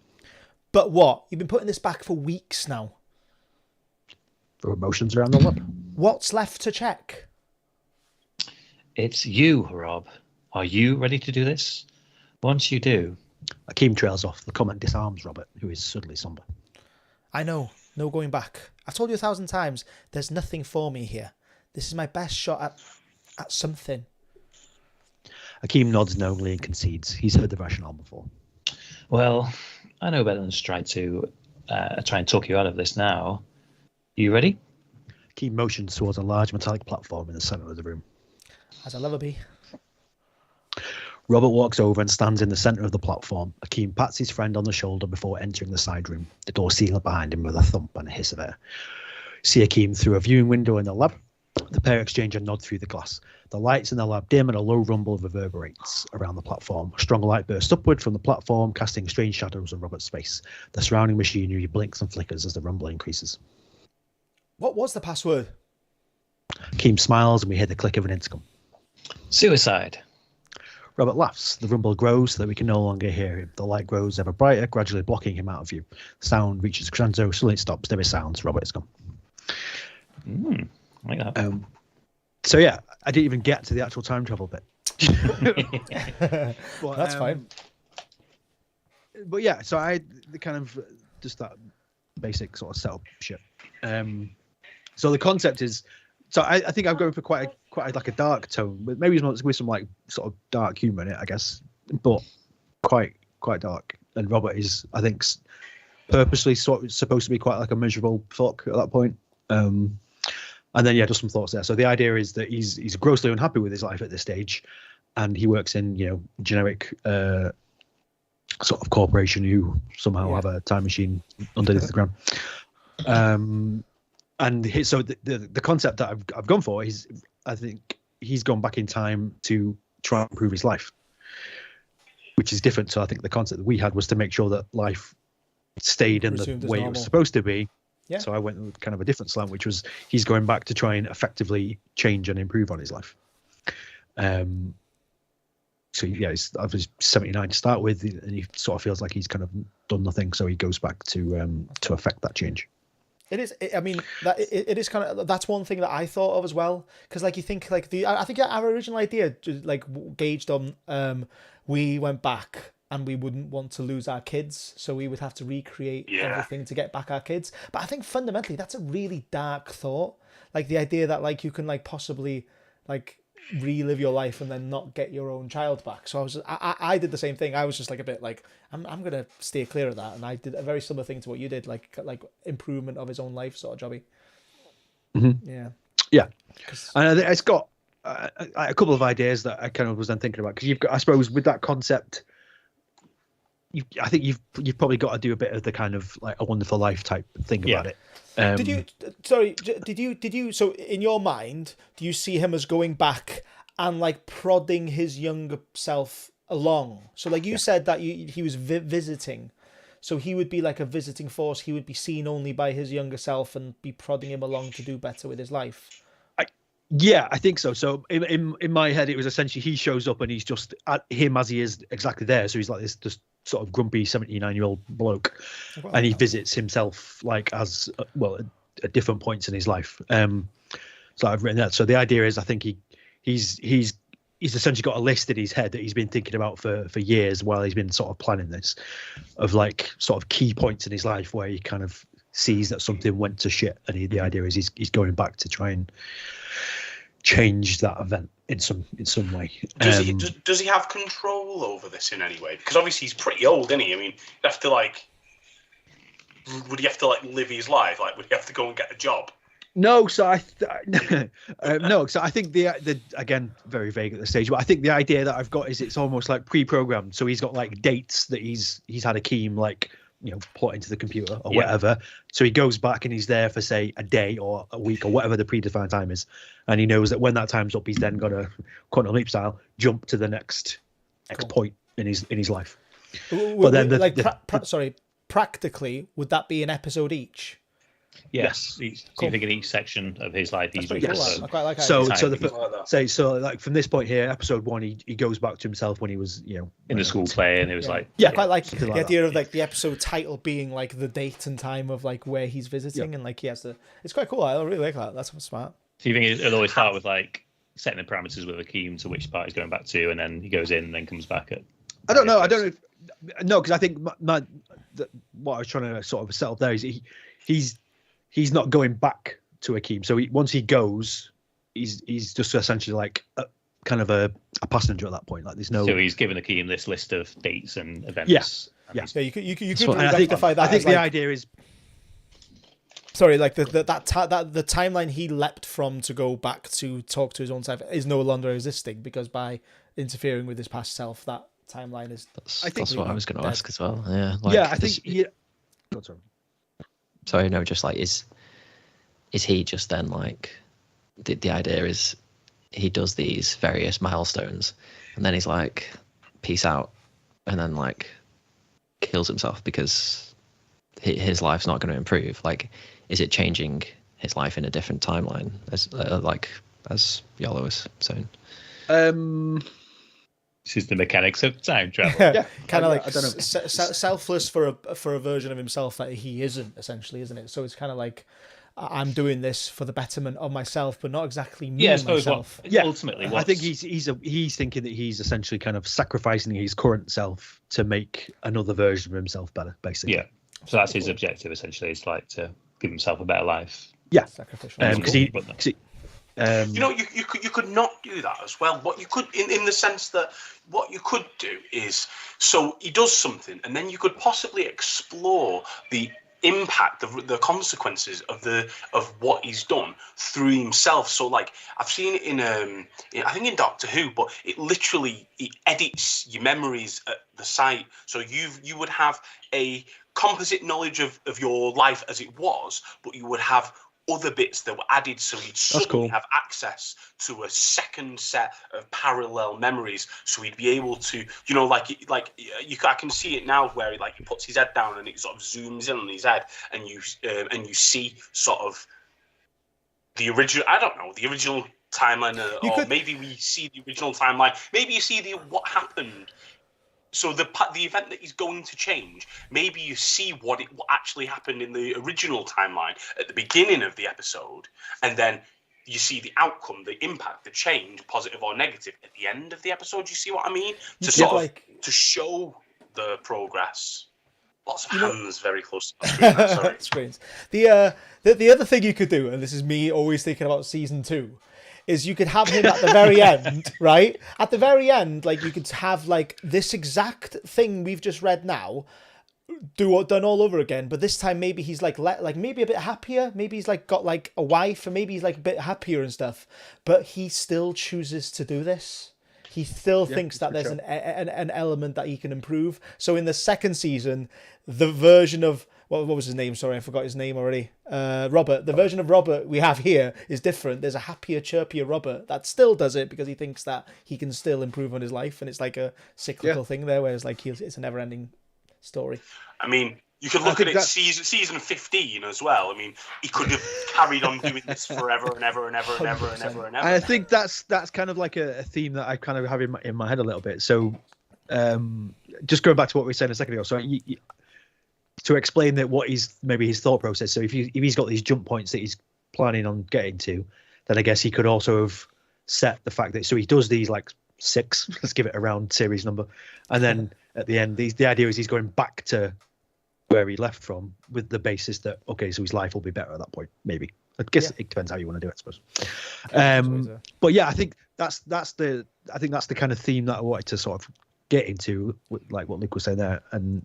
S1: But what? You've been putting this back for weeks now.
S3: For emotions around the lab.
S1: What's left to check?
S6: It's you, Rob. Are you ready to do this? Once you do...
S3: Akeem trails off. The comment disarms Robert, who is suddenly somber.
S1: I know. No going back. I've told you 1,000 times, there's nothing for me here. This is my best shot at something.
S3: Akeem nods knowingly and concedes. He's heard the rationale before.
S6: Well, I know better than to try and talk you out of this now. You ready?
S3: Akeem motions towards a large metallic platform in the centre of the room.
S1: As I'll ever be.
S3: Robert walks over and stands in the centre of the platform. Akeem pats his friend on the shoulder before entering the side room, the door sealed behind him with a thump and a hiss of air. See Akeem through a viewing window in the lab. The pair exchange a nod through the glass. The lights in the lab dim and a low rumble reverberates around the platform. A strong light bursts upward from the platform, casting strange shadows on Robert's face. The surrounding machinery blinks and flickers as the rumble increases.
S1: What was the password?
S3: Akeem smiles and we hear the click of an intercom.
S6: Suicide.
S3: Robert laughs. The rumble grows so that we can no longer hear him. The light grows ever brighter, gradually blocking him out of view. The sound reaches crescendo, suddenly it stops. There is sounds. Robert is gone.
S6: Like that.
S3: So yeah, I didn't even get to the actual time travel bit.
S1: But, that's fine.
S3: But yeah, so I kind of just that basic sort of setup shit. So the concept is, so I think I'm going for quite like a dark tone, but maybe with some like sort of dark humor in it, I guess, but quite dark. And Robert is, I think, purposely sort of supposed to be quite like a miserable fuck at that point. And then, yeah, just some thoughts there. So the idea is that he's grossly unhappy with his life at this stage, and he works in, generic sort of corporation who somehow have a time machine underneath the ground. And so the concept that I've gone for is, I think he's gone back in time to try and improve his life, which is different. So I think the concept that we had was to make sure that life stayed in the way it was supposed to be. Yeah. So I went with kind of a different slant, which was he's going back to try and effectively change and improve on his life. So yeah, he's obviously 79 to start with, and he sort of feels like he's kind of done nothing. So he goes back to affect that change.
S1: It is. I mean, it is kind of, that's one thing that I thought of as well, because like you think like I think our original idea like gauged on we went back and we wouldn't want to lose our kids, so we would have to recreate everything to get back our kids. But I think fundamentally that's a really dark thought, like the idea that like you can like possibly like relive your life and then not get your own child back. So I did the same thing. I was just like a bit like I'm gonna steer clear of that, and I did a very similar thing to what you did, like improvement of his own life sort of jobby.
S3: Mm-hmm. Yeah, and it's got a couple of ideas that I kind of was then thinking about, because you've got, I suppose, with that concept, I think you've probably got to do a bit of the kind of like A Wonderful Life type thing about it. Did you so in your mind, do you see him as going back and like prodding his younger self along? So like you said that he was visiting, so he would be like a visiting force. He would be seen only by his younger self and be prodding him along to do better with his life. Yeah, I think so. So in my head, it was essentially he shows up and he's just him as he is exactly there. So he's like this just sort of grumpy 79-year-old bloke, and he visits himself like as well. at different points in his life. So I've written that. So the idea is, I think he's essentially got a list in his head that he's been thinking about for years while he's been sort of planning this, of like sort of key points in his life where he kind of sees that something went to shit, and the idea is he's going back to try and change that event in some way.
S2: Does he have control over this in any way? Because obviously he's pretty old, isn't he? I mean, you have to would he have to like live his life? Like, would he have to go and get a job?
S3: No, so I think the again, very vague at the stage, but I think the idea that I've got is it's almost like pre-programmed. So he's got like dates that he's had Akeem like, you know, plot into the computer or whatever. So he goes back and he's there for say a day or a week or whatever the predefined time is, and he knows that when that time's up, he's then gonna quantum leap style jump to the next X point in his life. But then
S1: practically, would that be an episode each?
S6: Yes. So you think in each section of his life, he's
S1: cool. I quite like
S3: like from this point here, episode 1, he goes back to himself when he was, you know,
S6: in the school play, and it was
S1: I quite like the idea of like the episode title being like the date and time of like where he's visiting, and like he has the. It's quite cool. I really like that. That's smart.
S6: So you think it'll always start with like setting the parameters with Akeem to which part he's going back to, and then he goes in and then comes back at.
S3: I don't know. No, because I think what I was trying to sort of set up there is he's not going back to Akeem. So once he goes, he's just essentially like kind of a passenger at that point. Like there's no.
S6: So he's given Akeem this list of dates and events.
S3: Yes.
S6: Yeah.
S1: You could rectify that.
S3: I think the idea is.
S1: Sorry, like the timeline he leapt from to go back to talk to his own self is no longer existing, because by interfering with his past self, that timeline is.
S5: That's what I was going to ask as well. Yeah.
S3: I think.
S5: Sorry, no, just like is he just then like the idea is he does these various milestones and then he's like peace out, and then like kills himself because his life's not going to improve. Like, is it changing his life in a different timeline as Iolo was saying?
S6: This is the mechanics of time travel.
S1: Kind of like selfless for a version of himself that he isn't, essentially, isn't it? So it's kind of like I'm doing this for the betterment of myself, but not exactly me myself.
S6: Ultimately,
S3: I think he's thinking that he's essentially kind of sacrificing his current self to make another version of himself better, basically.
S6: Yeah. So that's his objective, essentially. It's like to give himself a better life.
S3: Yeah.
S1: Sacrificial.
S2: You know, you could not do that as well. What you could, in the sense that what you could do is, so he does something, and then you could possibly explore the impact, the consequences of what he's done through himself. So, like, I've seen it in I think in Doctor Who, but it edits your memories at the site. So you would have a composite knowledge of your life as it was, but you would have other bits that were added, so he'd suddenly have access to a second set of parallel memories. So he'd be able to, you know, I can see it now where he puts his head down and it sort of zooms in on his head, and you see sort of the original. I don't know, the original timeline, maybe we see the original timeline. Maybe you see what happened. So the event that he's going to change, maybe you see what actually happened in the original timeline at the beginning of the episode, and then you see the outcome, the impact, the change, positive or negative, at the end of the episode. You see what I mean? To show the progress. Lots of hands very close to the screen. Sorry.
S1: Screens. The other thing you could do, and this is me always thinking about season 2, is you could have him at the very end, right? At the very end, like, you could have like this exact thing we've just read now done all over again, but this time maybe he's like maybe a bit happier, maybe he's like got like a wife, or maybe he's like a bit happier and stuff, but he still chooses to do this. He still thinks that there's an element that he can improve. So in the second season, the version of what was his name? Sorry, I forgot his name already. Robert. The version of Robert we have here is different. There's a happier, chirpier Robert that still does it because he thinks that he can still improve on his life, and it's like a cyclical thing there, whereas like it's a never-ending story.
S2: I mean, you could look at it season 15 as well. I mean, he could have carried on doing this forever and ever and ever and ever and ever and ever.
S3: I think that's kind of like a theme that I kind of have in my head a little bit. So, just going back to what we said a second ago. So to explain that what he's maybe his thought process. So if he's got these jump points that he's planning on getting to, then I guess he could also have set the fact that, so he does these like 6, let's give it a round series number, and then at the end the idea is he's going back to where he left from with the basis that, okay, so his life will be better at that point. Maybe, I guess it depends how you want to do it, I suppose. But yeah, I think that's the kind of theme that I wanted to sort of get into, like what Luke was saying there. And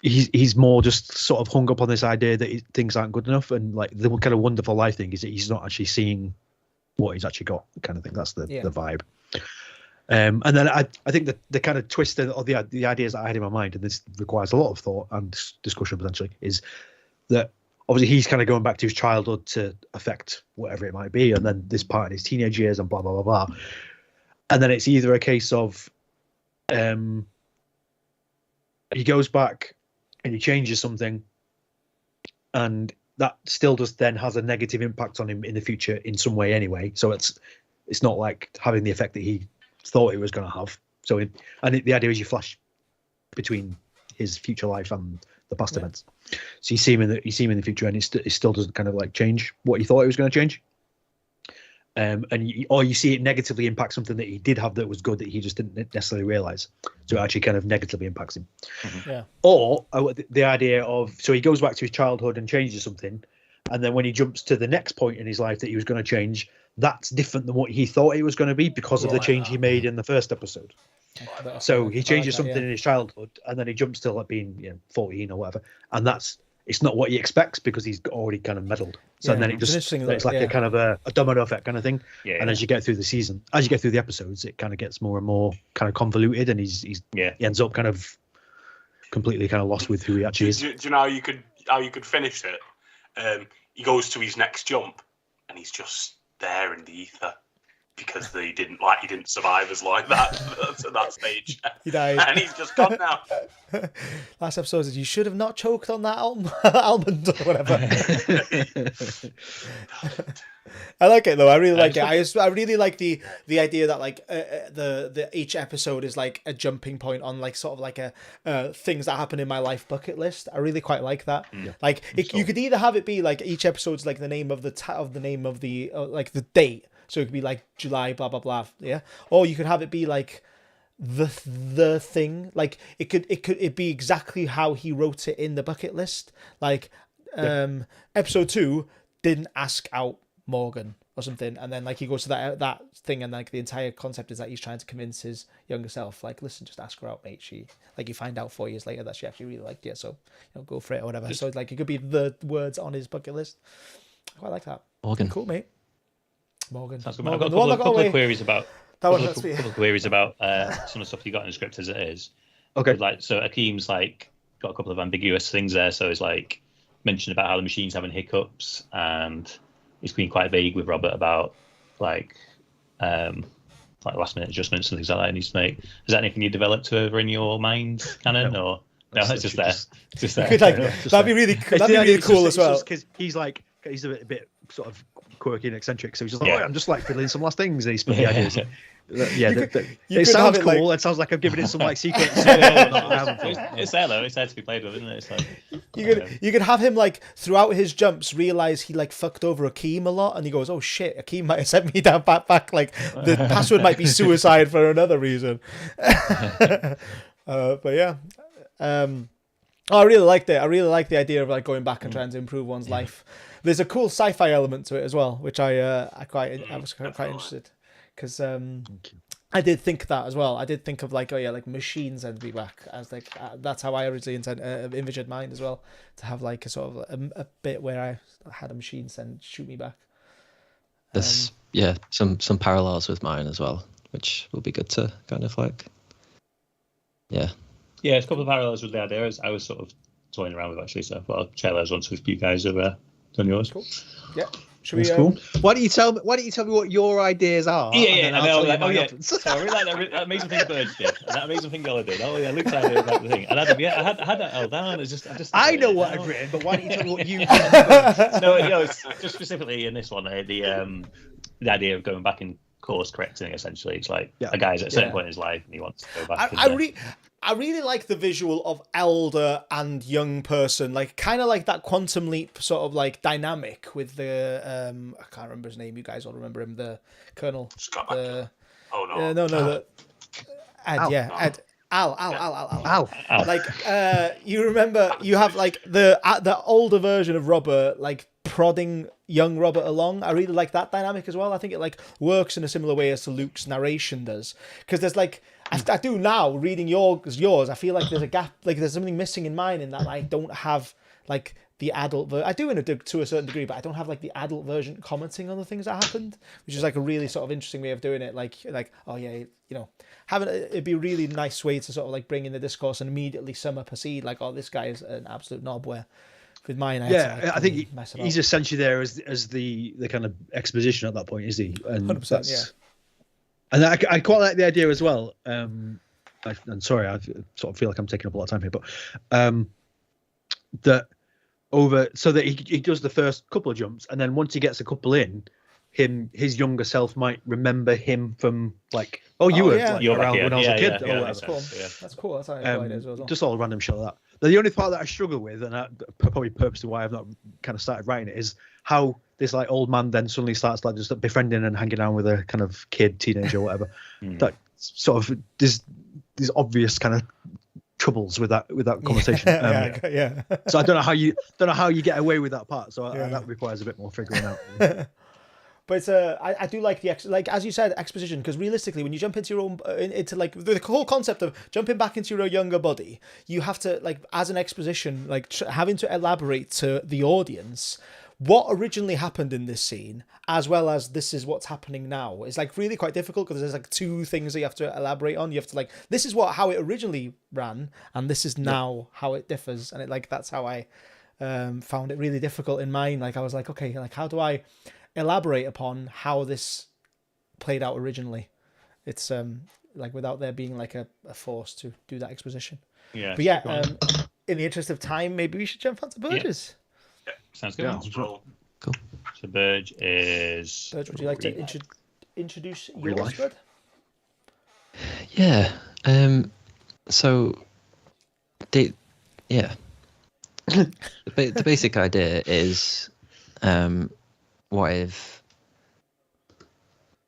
S3: he's more just sort of hung up on this idea that things aren't good enough, and like the kind of wonderful life thing is that he's not actually seeing what he's actually got, kind of thing. That's the vibe. And then I think the kind of twist or the ideas that I had in my mind, and this requires a lot of thought and discussion potentially, is that obviously he's kind of going back to his childhood to affect whatever it might be, and then this part in his teenage years and blah blah blah blah. And then it's either a case of he goes back and he changes something, and that still just then has a negative impact on him in the future in some way anyway. So it's not like having the effect that he thought it was going to have. So the idea is you flash between his future life and the past events. So you see him in the future, and it still doesn't kind of like change what he thought it was going to change. Or you see it negatively impact something that he did have that was good that he just didn't necessarily realize. So it actually kind of negatively impacts him.
S1: Mm-hmm. Yeah.
S3: Or the idea of, so he goes back to his childhood and changes something, and then when he jumps to the next point in his life that he was going to change, that's different than what he thought it was going to be because of the change he made in the first episode. So he changes something in his childhood, and then he jumps to like being 14 or whatever, and it's not what he expects because he's already kind of meddled. So then it's like a kind of a domino effect kind of thing. Yeah, and as you get through the episodes, it kind of gets more and more kind of convoluted, and he ends up kind of completely kind of lost with who he actually is.
S2: Do you know how you could finish it? He goes to his next jump, and he's just there in the ether because he didn't survive as like that to that stage.
S1: He died,
S2: and he's just gone now.
S1: Last episode says you should have not choked on that almond or whatever. I like it though. I really like it. I really like the idea that like the each episode is like a jumping point on like sort of like a things that happen in my life bucket list. I really quite like that. Yeah. Like you could either have it be like each episode's like the name of the like the date. So it could be like July, blah blah blah, yeah. Or you could have it be like the thing, like it could be exactly how he wrote it in the bucket list. Like episode 2 didn't ask out Morgan or something, and then like he goes to that thing, and like the entire concept is that he's trying to convince his younger self, like, listen, just ask her out, mate. She, like, you find out 4 years later that she actually really liked you, so go for it or whatever. So like it could be the words on his bucket list. I quite like that.
S5: Morgan,
S1: cool, mate. Morgan.
S6: I've got a couple of queries about some of the stuff you got in the script as it is.
S3: Okay.
S6: Like, so Akeem's like got a couple of ambiguous things there. So it's like mentioned about how the machine's having hiccups, and he's been quite vague with Robert about like last minute adjustments and things like that he needs to make. Is that anything you developed over in your mind, Canon, or no? It's just there. Just there.
S1: That'd be really cool as well.
S3: Because he's a bit sort of quirky and eccentric, so he's just like, I'm just like fiddling some last things, and he's put the ideas. It sounds cool. It sounds like I'm giving it some like secrets.
S6: It's there though. It's there to be played with, isn't it? It's like
S1: you could have him like throughout his jumps realize he like fucked over Akeem a lot, and he goes, "Oh shit, Akeem might have sent me down back. Like the password might be suicide for another reason." But yeah, I really liked it. I really like the idea of like going back and trying to improve one's life. There's a cool sci-fi element to it as well, which I was quite interested, because I did think that as well. I did think of like, like machines send me back, as like that's how I originally envisioned mine as well, to have like a sort of a bit where I had a machine shoot me back.
S5: There's some parallels with mine as well, which will be good to kind of like
S6: there's a couple of parallels with the ideas I was sort of toying around with actually. So I'll share those once with you guys over on yours.
S1: Cool. Yeah.
S3: That's cool. Why don't you tell me what your ideas are?
S6: Yeah. I know. So I really like that amazing thing Burge did. That amazing thing Iolo did. Oh yeah, Luke's idea about the thing. And I had that held down.
S3: I know what I've written, but why don't you tell me what you did?
S6: No, it's just specifically in this one, the idea of going back and course correcting. Essentially, it's like a guy's at a certain point in his life and he wants to go back.
S1: I really like the visual of elder and young person, like kind of like that Quantum Leap sort of like dynamic with the I can't remember his name. You guys all remember him, the Colonel.
S2: Scott.
S1: The,
S2: Oh no.
S1: no, Ed.
S3: Al.
S1: Yeah, Ed. Al.
S3: Al.
S1: Like you remember, you have like the older version of Robert, like prodding young Robert along. I really like that dynamic as well. I think it like works in a similar way as to Luke's narration does, because there's like. I do now, reading yours, I feel like there's a gap, like there's something missing in mine in that I don't have like the adult I do to a certain degree, but I don't have like the adult version commenting on the things that happened, which is like a really sort of interesting way of doing it. Like oh yeah, you know, it'd be a really nice way to sort of like bring in the discourse and immediately sum up a seed like, oh, this guy is an absolute knob, where with mine
S3: I think he's essentially there as the kind of exposition at that point, is he? And
S1: 100%, yeah.
S3: And I quite like the idea as well. I'm sorry, I sort of feel like I'm taking up a lot of time here, but so that he does the first couple of jumps, and then once he gets a couple in, his younger self might remember him from like, you were like, around when I was a kid.
S1: That's cool. That's cool. That's how I enjoyed it as well.
S3: Just all random shit like that. The only part that I struggle with, and probably purposely why I've not kind of started writing it, is how this like old man then suddenly starts like just befriending and hanging out with a kind of kid, teenager, or whatever. That sort of there's obvious kind of troubles with that conversation.
S1: Yeah.
S3: So I don't know how you get away with that part. So that requires a bit more figuring out.
S1: But I do like like as you said, exposition, because realistically, when you jump into your own into like the whole concept of jumping back into your younger body, you have to like as an exposition, like having to elaborate to the audience what originally happened in this scene, as well as this is what's happening now. It's like really quite difficult because there's like two things that you have to elaborate on. You have to like, this is how it originally ran, and this is now how it differs. And that's how I found it really difficult in mine. Like I was like, okay, like how do I elaborate upon how this played out originally? It's like without there being like a force to do that exposition.
S6: Yeah.
S1: But yeah, in the interest of time, maybe we should jump onto Burgess.
S6: Yeah. Sounds good.
S3: Yeah.
S5: Cool.
S6: So Burge is.
S1: Burge, would you like to introduce yours, bud?
S5: Yeah. So, the basic idea is, what if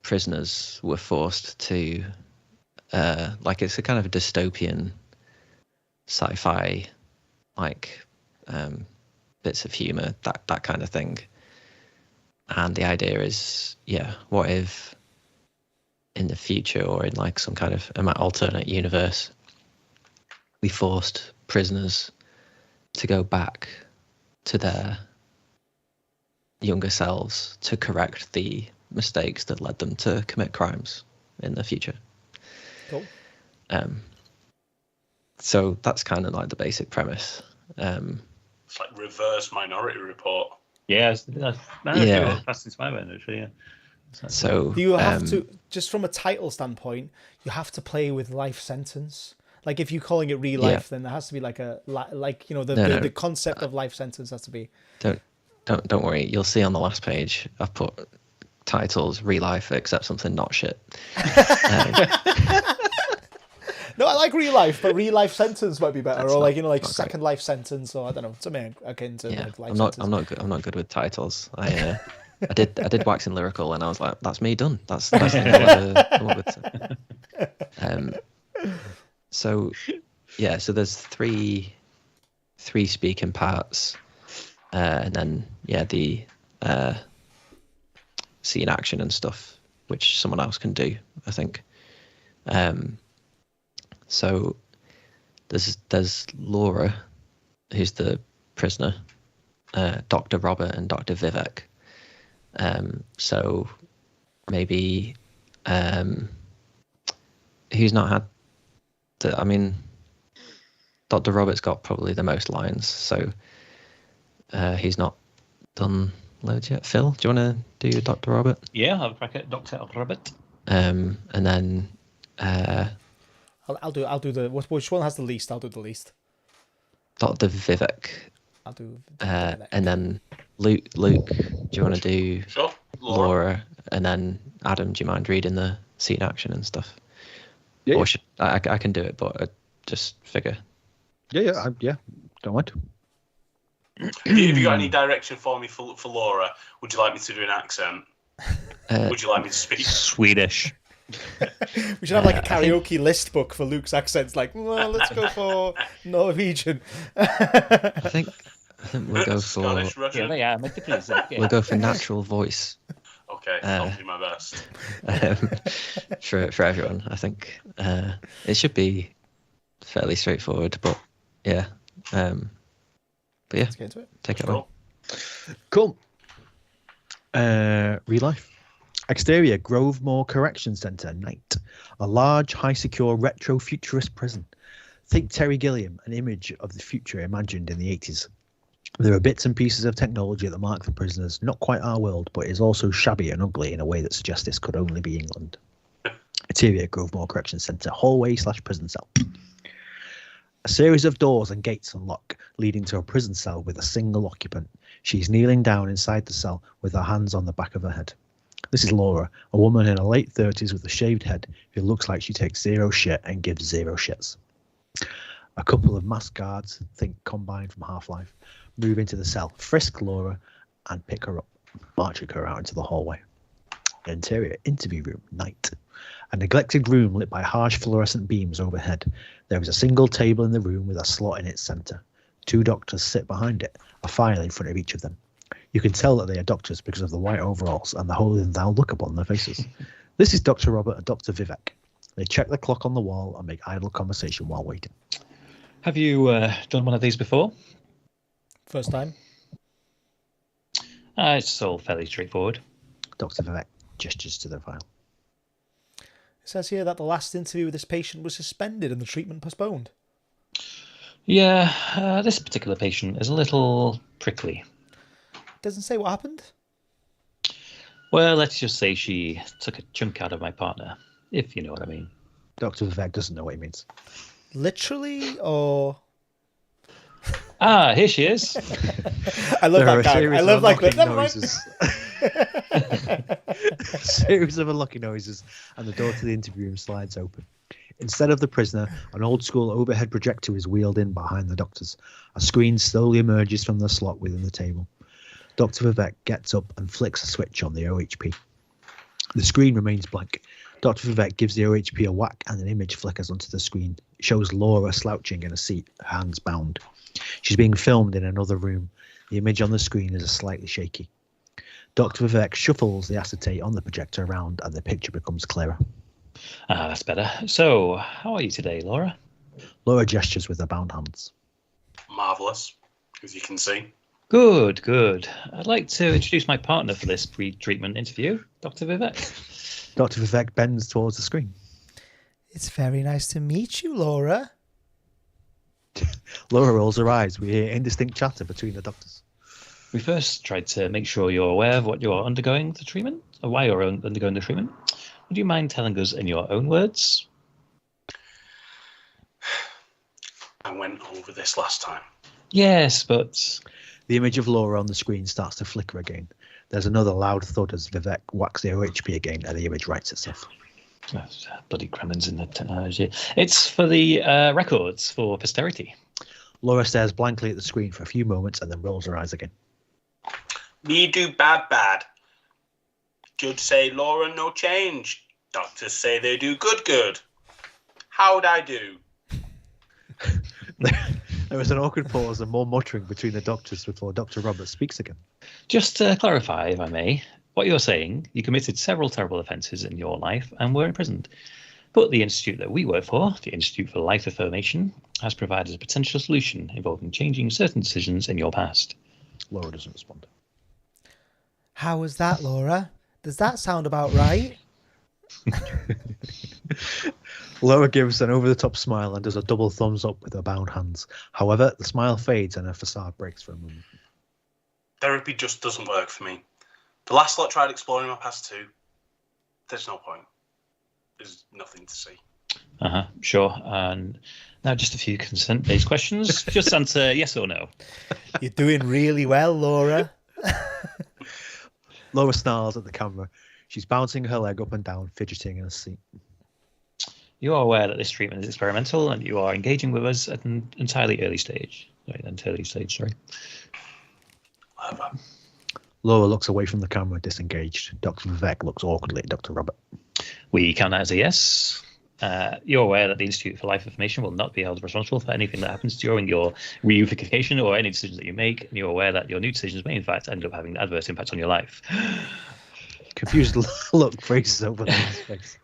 S5: prisoners were forced to, like it's a kind of a dystopian sci-fi, like bits of humor, that kind of thing. And the idea is, what if in the future or in like some kind of alternate universe, we forced prisoners to go back to their younger selves to correct the mistakes that led them to commit crimes in the future.
S1: Cool.
S5: So that's kind of like the basic premise.
S2: It's like reverse Minority Report.
S6: Yeah, that's inspiring actually. Yeah.
S5: So
S1: you have to, just from a title standpoint, you have to play with life sentence. Like if you're calling it real life, then there has to be like the concept of life sentence has to be.
S5: Don't worry. You'll see on the last page I've put titles real life except something not shit.
S1: No, I like real life, but real life sentence might be better,
S5: That's
S1: or like
S5: not
S1: second life sentence, or I don't know, something akin to like life
S5: I'm
S1: sentence.
S5: not good with titles. I did waxing lyrical, and I was like, that's me done. That's the So there's three speaking parts, and then the scene action and stuff, which someone else can do, I think. So there's Laura, who's the prisoner, Dr. Robert and Dr. Vivek. So maybe who's not had Dr. Robert's got probably the most lines, so he's not done loads yet. Phil, do you want to do Dr. Robert?
S6: Yeah, I'll crack it, Dr. Robert.
S5: And then
S1: I'll do the which one has the least? I'll do the least.
S5: Dr. Vivek.
S1: I'll do.
S5: And then Luke, do you want to do
S2: Sure.
S5: Laura? And then Adam, do you mind reading the scene action and stuff?
S3: Yeah.
S5: Or I can do it, but just figure.
S3: Yeah. Don't mind.
S2: Have you got any direction for me for Laura? Would you like me to do an accent? Would you like me to speak
S6: Swedish?
S1: We should have like a karaoke list book for Luke's accents. Like, well, let's go for Norwegian.
S5: I think we'll go for
S2: Scottish, Russian.
S6: Yeah, make it please.
S5: we'll go for natural voice.
S2: Okay, I'll do my best.
S5: For everyone, I think it should be fairly straightforward. But yeah,
S1: Let's get into it.
S5: Take it away.
S3: Cool. Real life. Exterior, Grovemore Correction Centre, night. A large, high-secure, retro-futurist prison. Think Terry Gilliam, an image of the future imagined in the 80s. There are bits and pieces of technology that mark the prisoners as not quite our world, but is also shabby and ugly in a way that suggests this could only be England. Interior, Grovemore Correction Centre, hallway/prison cell. A series of doors and gates unlock, leading to a prison cell with a single occupant. She's kneeling down inside the cell with her hands on the back of her head. This is Laura, a woman in her late 30s with a shaved head who looks like she takes zero shit and gives zero shits. A couple of masked guards, think Combine from Half-Life, move into the cell, frisk Laura, and pick her up, marching her out into the hallway. Interior, interview room, night. A neglected room lit by harsh fluorescent beams overhead. There is a single table in the room with a slot in its centre. 2 doctors sit behind it, a file in front of each of them. You can tell that they are doctors because of the white overalls and the holier-than-thou look upon their faces. This is Dr. Robert and Dr. Vivek. They check the clock on the wall and make idle conversation while waiting.
S6: Have you done one of these before?
S1: First time.
S6: It's all fairly straightforward.
S3: Dr. Vivek gestures to the file.
S1: It says here that the last interview with this patient was suspended and the treatment postponed.
S6: Yeah, this particular patient is a little prickly.
S1: Doesn't say what happened.
S6: Well, let's just say she took a chunk out of my partner, if you know what I mean.
S3: Dr. Vivek doesn't know what he means.
S1: Literally, or...
S6: Ah, here she is.
S1: I love that guy. I love like that. Never mind.
S3: A series of unlucky noises, and the door to the interview room slides open. Instead of the prisoner, an old-school overhead projector is wheeled in behind the doctors. A screen slowly emerges from the slot within the table. Dr. Vivek gets up and flicks a switch on the OHP. The screen remains blank. Dr. Vivek gives the OHP a whack and an image flickers onto the screen. It shows Laura slouching in a seat, her hands bound. She's being filmed in another room. The image on the screen is slightly shaky. Dr. Vivek shuffles the acetate on the projector around and the picture becomes clearer.
S6: Ah, that's better. So, how are you today, Laura?
S3: Laura gestures with her bound hands.
S2: Marvellous, as you can see.
S6: Good, good. I'd like to introduce my partner for this pre-treatment interview, Dr. Vivek.
S3: Dr. Vivek bends towards the screen.
S1: It's very nice to meet you, Laura.
S3: Laura rolls her eyes. We hear indistinct chatter between the doctors.
S6: We first tried to make sure you're aware of what you're undergoing the treatment, or why you're undergoing the treatment. Would you mind telling us in your own words?
S2: I went over this last time.
S6: Yes, but...
S3: The image of Laura on the screen starts to flicker again. There's another loud thud as Vivek whacks the OHP again and the image rights itself.
S6: Oh, bloody gremlins in the technology. It's for the records for posterity.
S3: Laura stares blankly at the screen for a few moments and then rolls her eyes again.
S2: Me do bad. Judge say Laura no change. Doctors say they do good. How'd I do?
S3: There was an awkward pause and more muttering between the doctors before Dr. Roberts speaks again.
S6: Just to clarify, if I may, what you're saying, you committed several terrible offences in your life and were imprisoned. But the institute that we work for, the Institute for Life Affirmation, has provided a potential solution involving changing certain decisions in your past.
S3: Laura doesn't respond.
S1: How was that, Laura? Does that sound about right?
S3: Laura gives an over-the-top smile and does a double thumbs up with her bound hands. However, the smile fades and her facade breaks for a moment.
S2: Therapy just doesn't work for me. The last lot tried exploring my past too. There's no point. There's nothing to see.
S6: Sure. And now just a few consent-based questions. Just answer yes or no.
S1: You're doing really well, Laura.
S3: Laura snarls at the camera. She's bouncing her leg up and down, fidgeting in her seat.
S6: You are aware that this treatment is experimental, and you are engaging with us at an entirely early stage. Sorry.
S2: Whatever.
S3: Laura looks away from the camera, disengaged. Dr. Vivek looks awkwardly at Dr. Robert.
S6: We count that as a yes. You're aware that the Institute for Life Information will not be held responsible for anything that happens during your reunification or any decisions that you make. And you're aware that your new decisions may, in fact, end up having adverse impacts on your life.
S3: Confused look freezes over his face.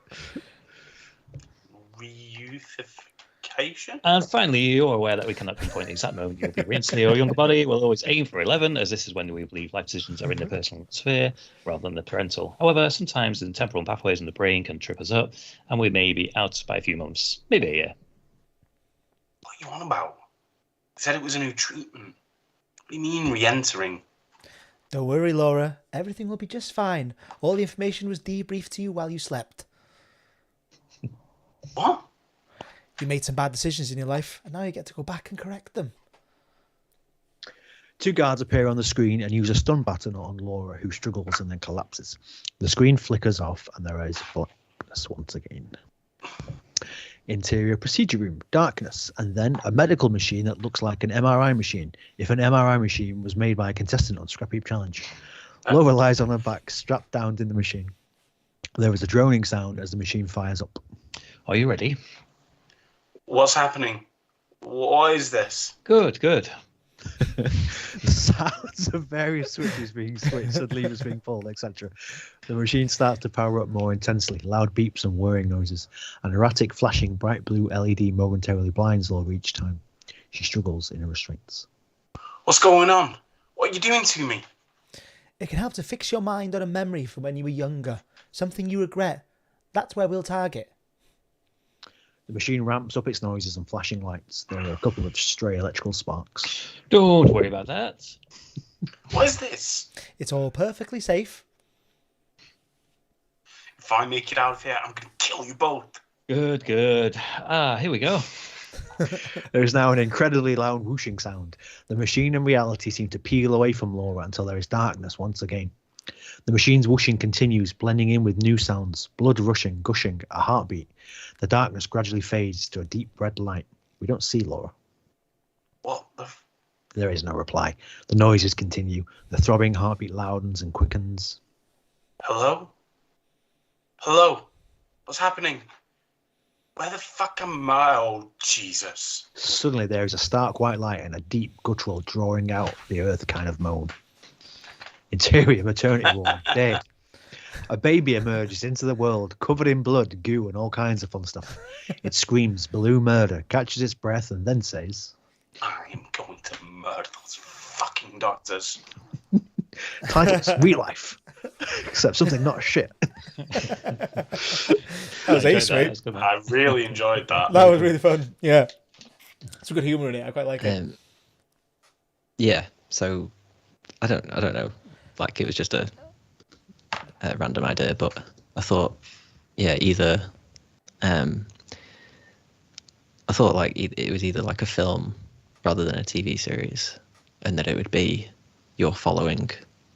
S2: Reunification?
S6: And finally, you're aware that we cannot pinpoint the exact moment you'll be reinstated in your younger body. We'll always aim for 11, as this is when we believe life decisions are in the personal sphere rather than the parental. However, sometimes the temporal pathways in the brain can trip us up, and we may be out by a few months, maybe a year.
S2: What are you on about? They said it was a new treatment. What do you mean re-entering?
S1: Don't worry, Laura. Everything will be just fine. All the information was debriefed to you while you slept.
S2: What?
S1: You made some bad decisions in your life, and now you get to go back and correct them.
S3: Two guards appear on the screen and use a stun baton on Laura, who struggles and then collapses. The screen flickers off, and there is blackness once again. Interior procedure room, darkness, and then a medical machine that looks like an MRI machine, if an MRI machine was made by a contestant on Scrap Heap Challenge. Laura lies on her back, strapped down in the machine. There is a droning sound as the machine fires up.
S6: Are you ready?
S2: What's happening? What is this?
S6: Good.
S3: The sounds of various switches being switched and levers being pulled, etc. The machine starts to power up more intensely. Loud beeps and whirring noises. An erratic flashing bright blue LED momentarily blinds Laura each time. She struggles in her restraints.
S2: What's going on? What are you doing to me?
S1: It can help to fix your mind on a memory from when you were younger. Something you regret. That's where we'll target.
S3: The machine ramps up its noises and flashing lights. There are a couple of stray electrical sparks.
S6: Don't worry about that.
S2: What is this?
S1: It's all perfectly safe.
S2: If I make it out of here, I'm going to kill you both.
S6: Good. Here we go.
S3: There is now an incredibly loud whooshing sound. The machine and reality seem to peel away from Laura until there is darkness once again. The machine's whooshing continues, blending in with new sounds, blood rushing, gushing, a heartbeat. The darkness gradually fades to a deep red light. We don't see Laura.
S2: What the...
S3: There is no reply. The noises continue. The throbbing heartbeat loudens and quickens.
S2: Hello? Hello? What's happening? Where the fuck am I? Oh, Jesus.
S3: Suddenly there is a stark white light and a deep guttural drawing out the earth kind of moan. Interior maternity ward, dead. A baby emerges into the world, covered in blood, goo, and all kinds of fun stuff. It screams blue murder, catches its breath, and then says,
S2: I am going to murder those fucking doctors.
S3: Titles, real life. Except something not shit.
S1: That was ace, mate.
S2: I really enjoyed that.
S1: That was really fun. Yeah. Some good humour in it. I quite like it.
S5: Yeah, so I don't know. Like, it was just a random idea, but I thought, either I thought like it was either like a film rather than a TV series, and that it would be you're following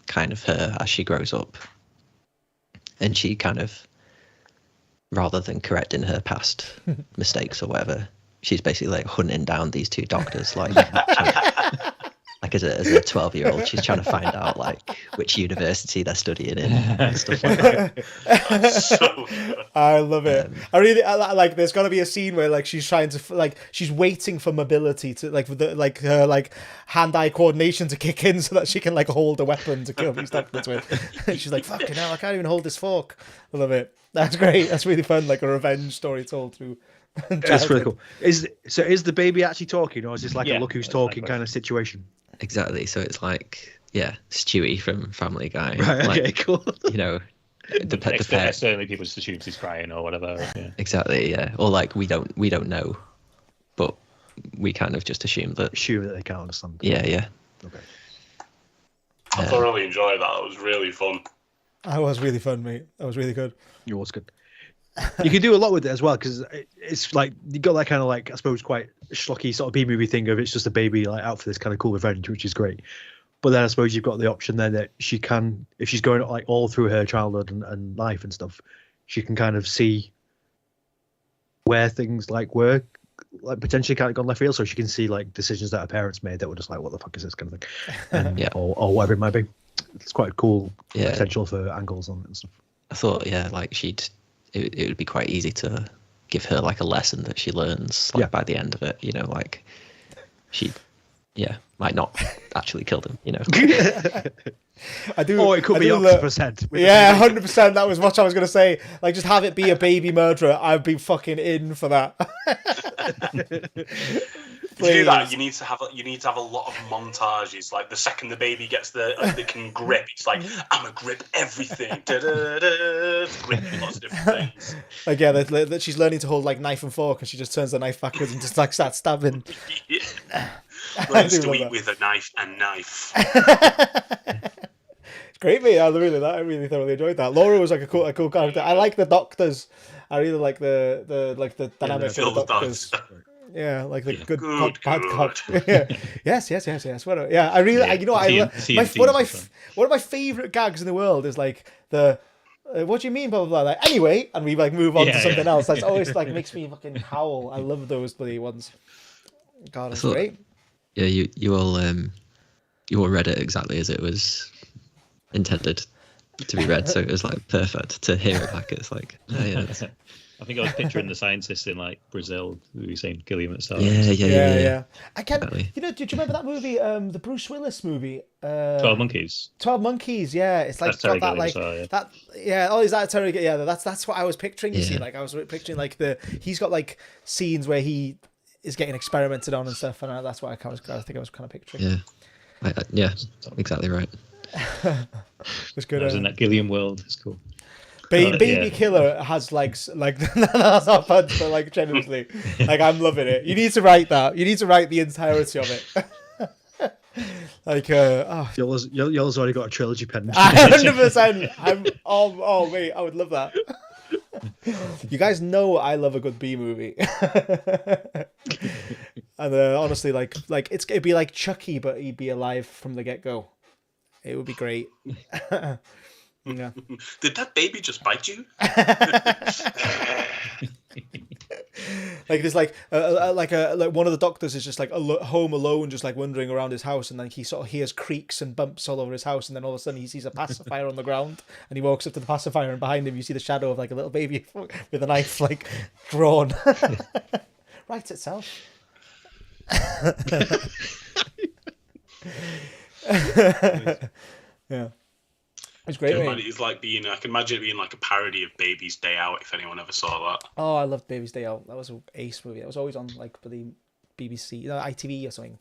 S5: kind of her as she grows up, and she kind of, rather than correcting her past mistakes or whatever, she's basically like hunting down these two doctors, like as a 12-year-old, she's trying to find out like which university they're studying in and stuff like that.
S1: I love it. I like. There's got to be a scene where like she's trying to she's waiting for mobility to her hand-eye coordination to kick in so that she can like hold a weapon to kill these doctors with. She's like, fucking hell, I can't even hold this fork. I love it. That's great. That's really fun. Like a revenge story told through.
S3: That's really cool. Is the baby actually talking, or is this like a look who's talking kind of situation?
S5: Exactly. So it's like, Stewie from Family Guy.
S3: Right.
S5: Like,
S3: okay. Cool.
S5: You know, the pet.
S6: Certainly, people just assume she's crying or whatever. Yeah.
S5: Exactly. Yeah. Or like we don't know, but we kind of just assume that
S3: they can't understand.
S5: Yeah.
S3: Okay.
S2: I thoroughly enjoyed that. It was really fun.
S1: That was really fun, mate. That was really good.
S3: It was good. You can do a lot with it as well, because it's like you got that kind of like, I suppose, quite schlocky sort of B-movie thing of it's just a baby like out for this kind of cool revenge, which is great. But then I suppose you've got the option there that she can, if she's going like all through her childhood and life and stuff, she can kind of see where things like were like potentially kind of gone left field, so she can see like decisions that her parents made that were just like, what the fuck is this kind of thing, or whatever it might be. It's quite cool potential for angles on it and stuff.
S5: I thought, like it would be quite easy to give her like a lesson that she learns like by the end of it, you know, like she might not actually kill them, you know.
S1: I do.
S3: Or it could be Octopus Head.
S1: Yeah, 100%. That was what I was going to say. Like, just have it be a baby murderer. I'd be fucking in for that.
S2: To do that, you need to have a lot of montages. Like the second the baby gets they can grip, it's like, I'm gonna grip everything. Grip lots of different things.
S1: Like that she's learning to hold like knife and fork, and she just turns the knife backwards and just like starts stabbing.
S2: Learns to eat with a knife and knife.
S1: It's great, mate. I really thoroughly enjoyed that. Laura was like a cool character. I like the doctors. I really like the dynamic of the doctors. Yeah, like the good cop, bad cop. Yeah. Yes. What? Yeah, I really. One of my favorite gags in the world is like the. What do you mean, blah blah blah? Like, anyway, and we like move on to something else. That's always like makes me fucking howl. I love those bloody ones. God, it's great.
S5: Yeah, you all read it exactly as it was intended to be read, so it was like perfect to hear it back. It's like,
S6: I think I was picturing the scientists in like Brazil who were saying Gilliam at start.
S1: Yeah. I can't. Exactly. You know, did you remember that movie, the Bruce Willis movie?
S6: 12 Monkeys.
S1: 12 Monkeys. Yeah, it's like got that like that. Yeah. Oh, is that Terry? Yeah, that's what I was picturing. You see, like I was picturing like he's got like scenes where he is getting experimented on and stuff, and that's what I think I was kind of picturing.
S5: Yeah, exactly right.
S1: It's good.
S6: I was in that Gilliam world. It's cool.
S1: Baby Killer has legs. Like that's not fun, but like generously, like I'm loving it. You need to write that. You need to write the entirety of it. Like,
S3: Yolo's already got a trilogy pen.
S1: 100%. Mate, I would love that. You guys know I love a good B movie. And honestly, like it'd be like Chucky, but he'd be alive from the get go. It would be great. Yeah.
S2: Did that baby just bite you?
S1: Like there's like one of the doctors is just like home alone, just like wandering around his house, and then he sort of hears creaks and bumps all over his house, and then all of a sudden he sees a pacifier on the ground, and he walks up to the pacifier, and behind him you see the shadow of like a little baby with a knife like drawn. Writes itself. Yeah. It's great.
S2: It's like I can imagine it being like a parody of Baby's Day Out, if anyone ever saw that.
S1: Oh, I loved Baby's Day Out. That was an ace movie. That was always on like the BBC, ITV or something.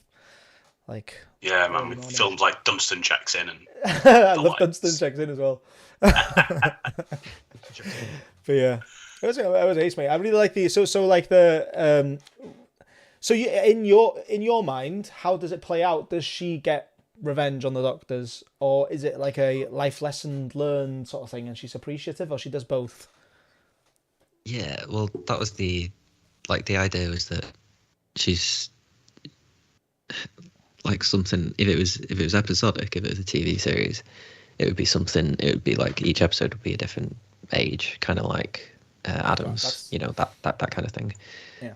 S1: Like
S2: man, with films like Dunstan Checks In and
S1: I love Dunstan Checks In as well. But yeah, it was ace, mate. I really like the so you in your mind, how does it play out? Does she get revenge on the doctors, or is it like a life lesson learned sort of thing, and she's appreciative, or she does both?
S5: Yeah, well, that was the idea was that she's like something. If it was episodic, if it was a TV series, it would be something. It would be like each episode would be a different age, kind of like Adams, that kind of thing.
S1: Yeah.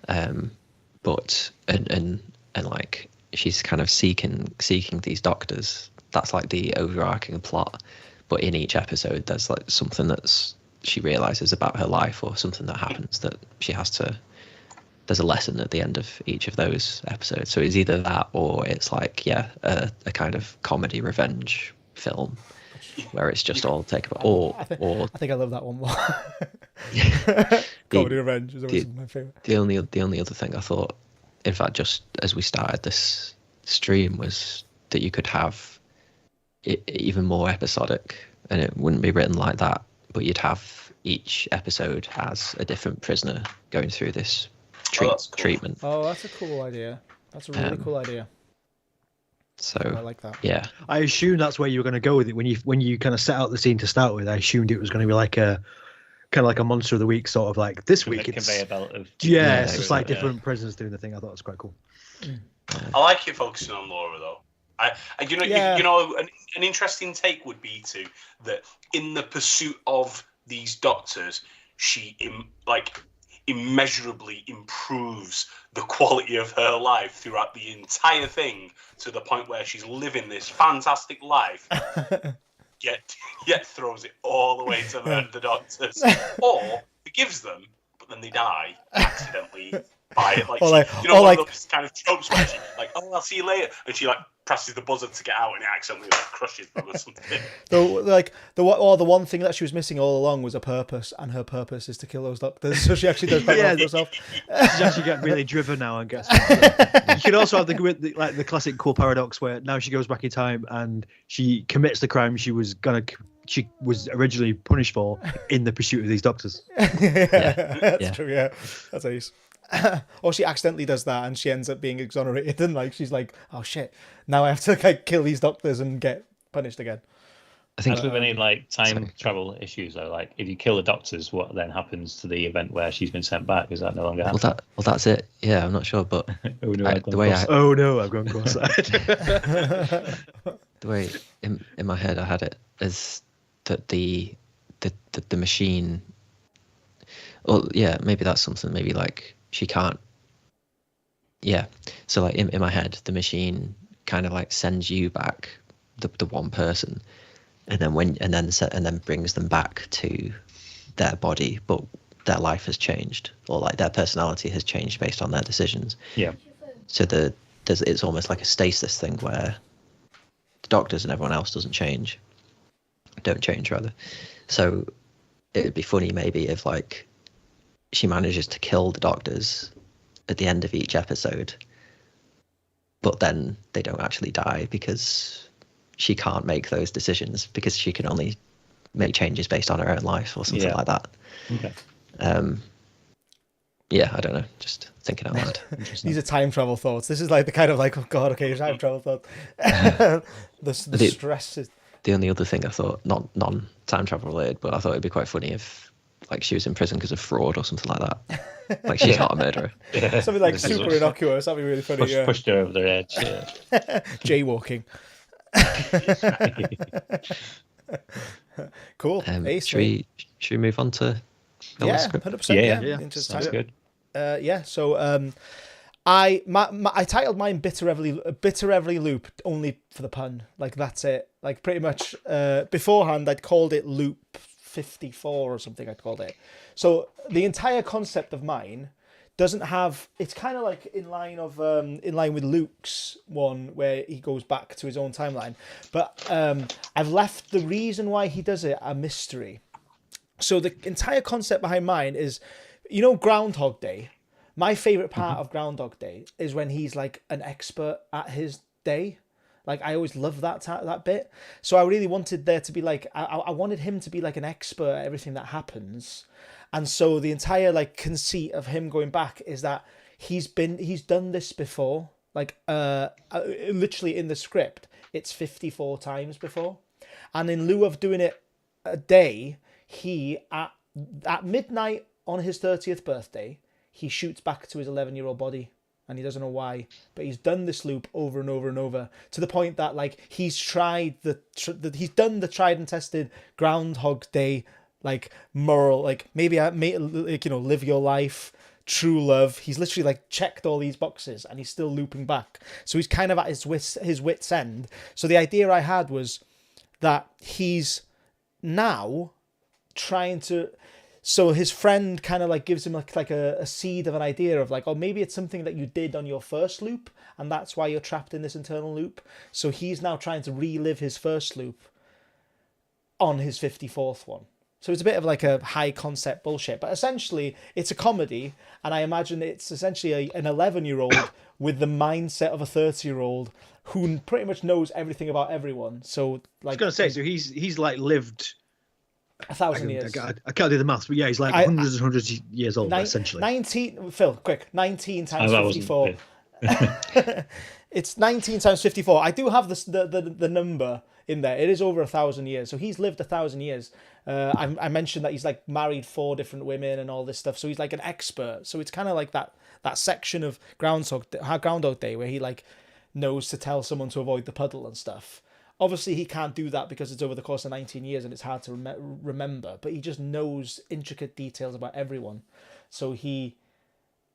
S5: But and like she's kind of seeking these doctors. That's like the overarching plot. But in each episode, there's like something that's she realizes about her life, or something that happens that she has to. There's a lesson at the end of each of those episodes. So it's either that, or it's like a kind of comedy revenge film where it's just all taken. I
S1: think I love that one more. Comedy revenge is always my favorite.
S5: The only other thing I thought, in fact, just as we started this stream, was that you could have it even more episodic, and it wouldn't be written like that, but you'd have each episode as a different prisoner going through this treatment.
S1: Oh, that's a cool idea. That's a really cool idea.
S5: So
S1: I like that.
S5: Yeah,
S3: I assume that's where you were going to go with it when you kind of set out the scene to start with. I assumed it was going to be like a kind of like a monster of the week sort of like this week. It's
S6: conveyor belt of
S3: it's just like different prisoners doing the thing. I thought it was quite cool.
S2: I like it focusing on Laura though. An interesting take would be that in the pursuit of these doctors, she immeasurably improves the quality of her life throughout the entire thing to the point where she's living this fantastic life, yet throws it all the way to the doctors, or forgives them, but then they die accidentally by it. One of those kind of tropes where she I'll see you later, and she presses the buzzer to get out and it accidentally crushes them or something.
S1: The one thing that she was missing all along was a purpose, and her purpose is to kill those doctors. So she actually does better for herself.
S3: She's actually getting really driven now and gets. You could also have the classic cool paradox where now she goes back in time and she commits the crime she was originally punished for in the pursuit of these doctors.
S1: That's true. Yeah, that's ace. Or she accidentally does that and she ends up being exonerated, and she's like, oh shit, now I have to kill these doctors and get punished again.
S6: I think with any time travel issues though, if you kill the doctors, what then happens to the event where she's been sent back? Is that no longer happening?
S5: Well, that's it. Yeah, I'm not sure, but
S3: I've gone cross-eyed.
S5: The way in my head I had it is that the machine. Well, yeah, maybe that's something. Maybe she can't. Yeah, so in my head, the machine kind of sends you back, the one person, and then brings them back to their body, but their life has changed, or their personality has changed based on their decisions.
S6: Yeah.
S5: So it's almost like a stasis thing where the doctors and everyone else don't change rather. So it'd be funny maybe if she manages to kill the doctors at the end of each episode, but then they don't actually die because she can't make those decisions, because she can only make changes based on her own life or something like that.
S6: Okay.
S5: Yeah, I don't know. Just thinking out loud.
S1: These are time travel thoughts. This is the kind of oh god, okay, time travel thoughts. the stress is...
S5: The only other thing I thought, not non-time travel related, but I thought it'd be quite funny if she was in prison because of fraud or something like that. She's not a murderer.
S1: Yeah. Something super innocuous. That'd be really funny.
S6: Pushed her over the edge. Yeah.
S1: Jaywalking. Cool.
S5: Should we move on to
S1: the
S5: script?
S1: 100%.
S6: Yeah. Sounds good.
S1: So I titled mine Bitter Everly Loop, only for the pun. That's it. Pretty much beforehand I'd called it Loop 54 or something. I'd called it. So the entire concept of mine doesn't have. It's kind of in line with Luke's one where he goes back to his own timeline, but I've left the reason why he does it a mystery. So the entire concept behind mine is, Groundhog Day. My favorite part of Groundhog Day is when he's an expert at his day. I always love that bit. So I really wanted there to be I wanted him to be an expert at everything that happens. And so the entire conceit of him going back is that he's done this before. Literally in the script, it's 54 times before. And in lieu of doing it a day, he at midnight on his 30th birthday, he shoots back to his 11-year-old body. And he doesn't know why, but he's done this loop over and over and over to the point that he's tried he's done the tried and tested Groundhog Day moral live your life, true love. He's literally checked all these boxes and he's still looping back. So he's kind of at his wit's end. So the idea I had was that he's now trying to. So his friend kind of gives him a seed of an idea of maybe it's something that you did on your first loop and that's why you're trapped in this internal loop. So he's now trying to relive his first loop on his 54th one. So it's a bit of a high concept bullshit, but essentially it's a comedy, and I imagine it's essentially an 11-year-old with the mindset of a 30-year-old who pretty much knows everything about everyone. So
S3: I was gonna say, so he's lived
S1: 1,000 years.
S3: I can't do the maths, but yeah, he's hundreds and hundreds of years old, essentially. 19
S1: times 54. It's 19 times 54. I do have the number in there. It is over 1,000 years. So he's lived 1,000 years. I mentioned that he's married 4 different women and all this stuff. So he's an expert. So it's kind of that section of Groundhog Day where he knows to tell someone to avoid the puddle and stuff. Obviously, he can't do that because it's over the course of 19 years and it's hard to remember, but he just knows intricate details about everyone. So he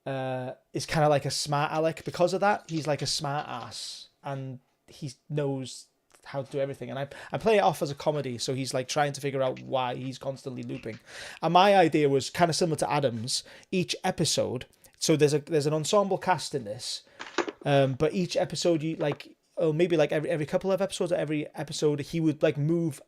S1: is kind of like a smart aleck because of that. He's like a smart ass, and he knows how to do everything. And I play it off as a comedy, so he's like trying to figure out why he's constantly looping. And my idea was kind of similar to Adam's. Each episode, so there's an ensemble cast in this, but each episode you like, oh, maybe like every couple of episodes, or every episode he would like move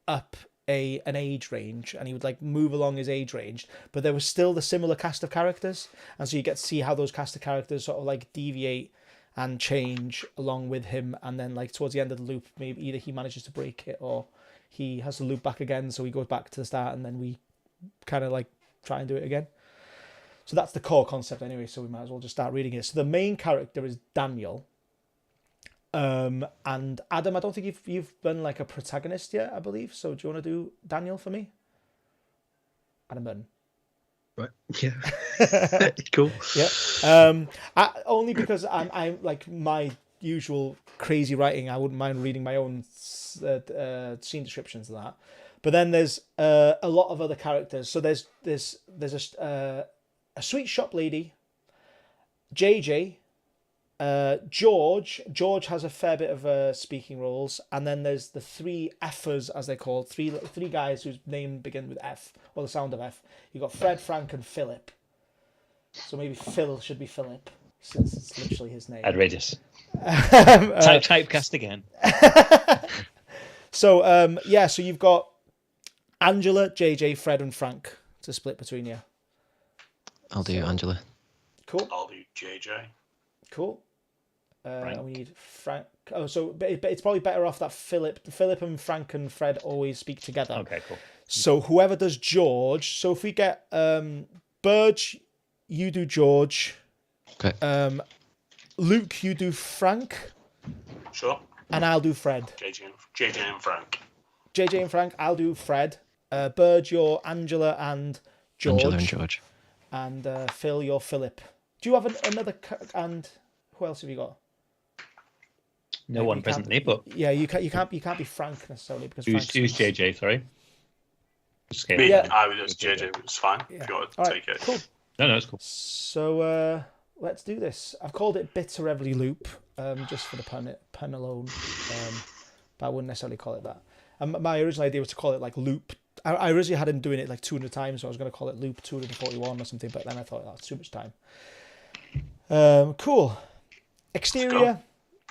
S1: up an age range, and he would like move along his age range, but there was still the similar cast of characters, and so you get to see how those cast of characters sort of like deviate and change along with him, and then like towards the end of the loop, maybe either he manages to break it or he has to loop back again, so he goes back to the start, and then we kind of like try and do it again. So that's the core concept anyway, so we might as well just start reading it. So the main character is Daniel, and Adam, I don't think you've been like a protagonist yet, I believe, so do you want to do Daniel for me? Adam Burton.
S3: Right. Yeah. Cool.
S1: Yeah. Only because I'm like my usual crazy writing. I wouldn't mind reading my own scene descriptions of that. But then there's a lot of other characters. So there's a sweet shop lady, JJ, George. George has a fair bit of speaking roles, and then there's the three F'ers, as they're called, three guys whose name begin with F, or the sound of F. You've got Fred, Frank, and Philip. So maybe Phil should be Philip, since it's literally his name.
S6: Outrageous. Typecast again.
S1: So so you've got Angela, JJ, Fred, and Frank to split between you.
S5: I'll do Angela.
S1: Cool.
S2: I'll do JJ.
S1: Cool. We need Frank. Oh, so but it's probably better off that Philip and Frank and Fred always speak together.
S6: Okay, cool.
S1: So whoever does George. So if we get Burge, you do George.
S5: Okay.
S1: Luke, you do Frank.
S2: Sure.
S1: And I'll do Fred.
S2: JJ and Frank.
S1: JJ and Frank. I'll do Fred. Burge, you're Angela and George.
S5: Angela and George.
S1: And Phil, you're Philip. Do you have another? And who else have you got?
S6: No one presently, but
S1: yeah, you can't be Frank necessarily because
S6: who's JJ? Sorry.
S2: Me,
S1: yeah.
S2: I was JJ. It's fine.
S1: Yeah.
S2: If you want to
S1: All
S2: take
S1: right,
S2: it.
S1: Cool.
S6: No, it's cool.
S1: So let's do this. I've called it Bitter Reveille Loop, just for the pun alone, but I wouldn't necessarily call it that. My original idea was to call it like Loop. I originally had him doing it like 200 times, so I was going to call it Loop 241 or something, but then I thought that's too much time. Cool. Exterior.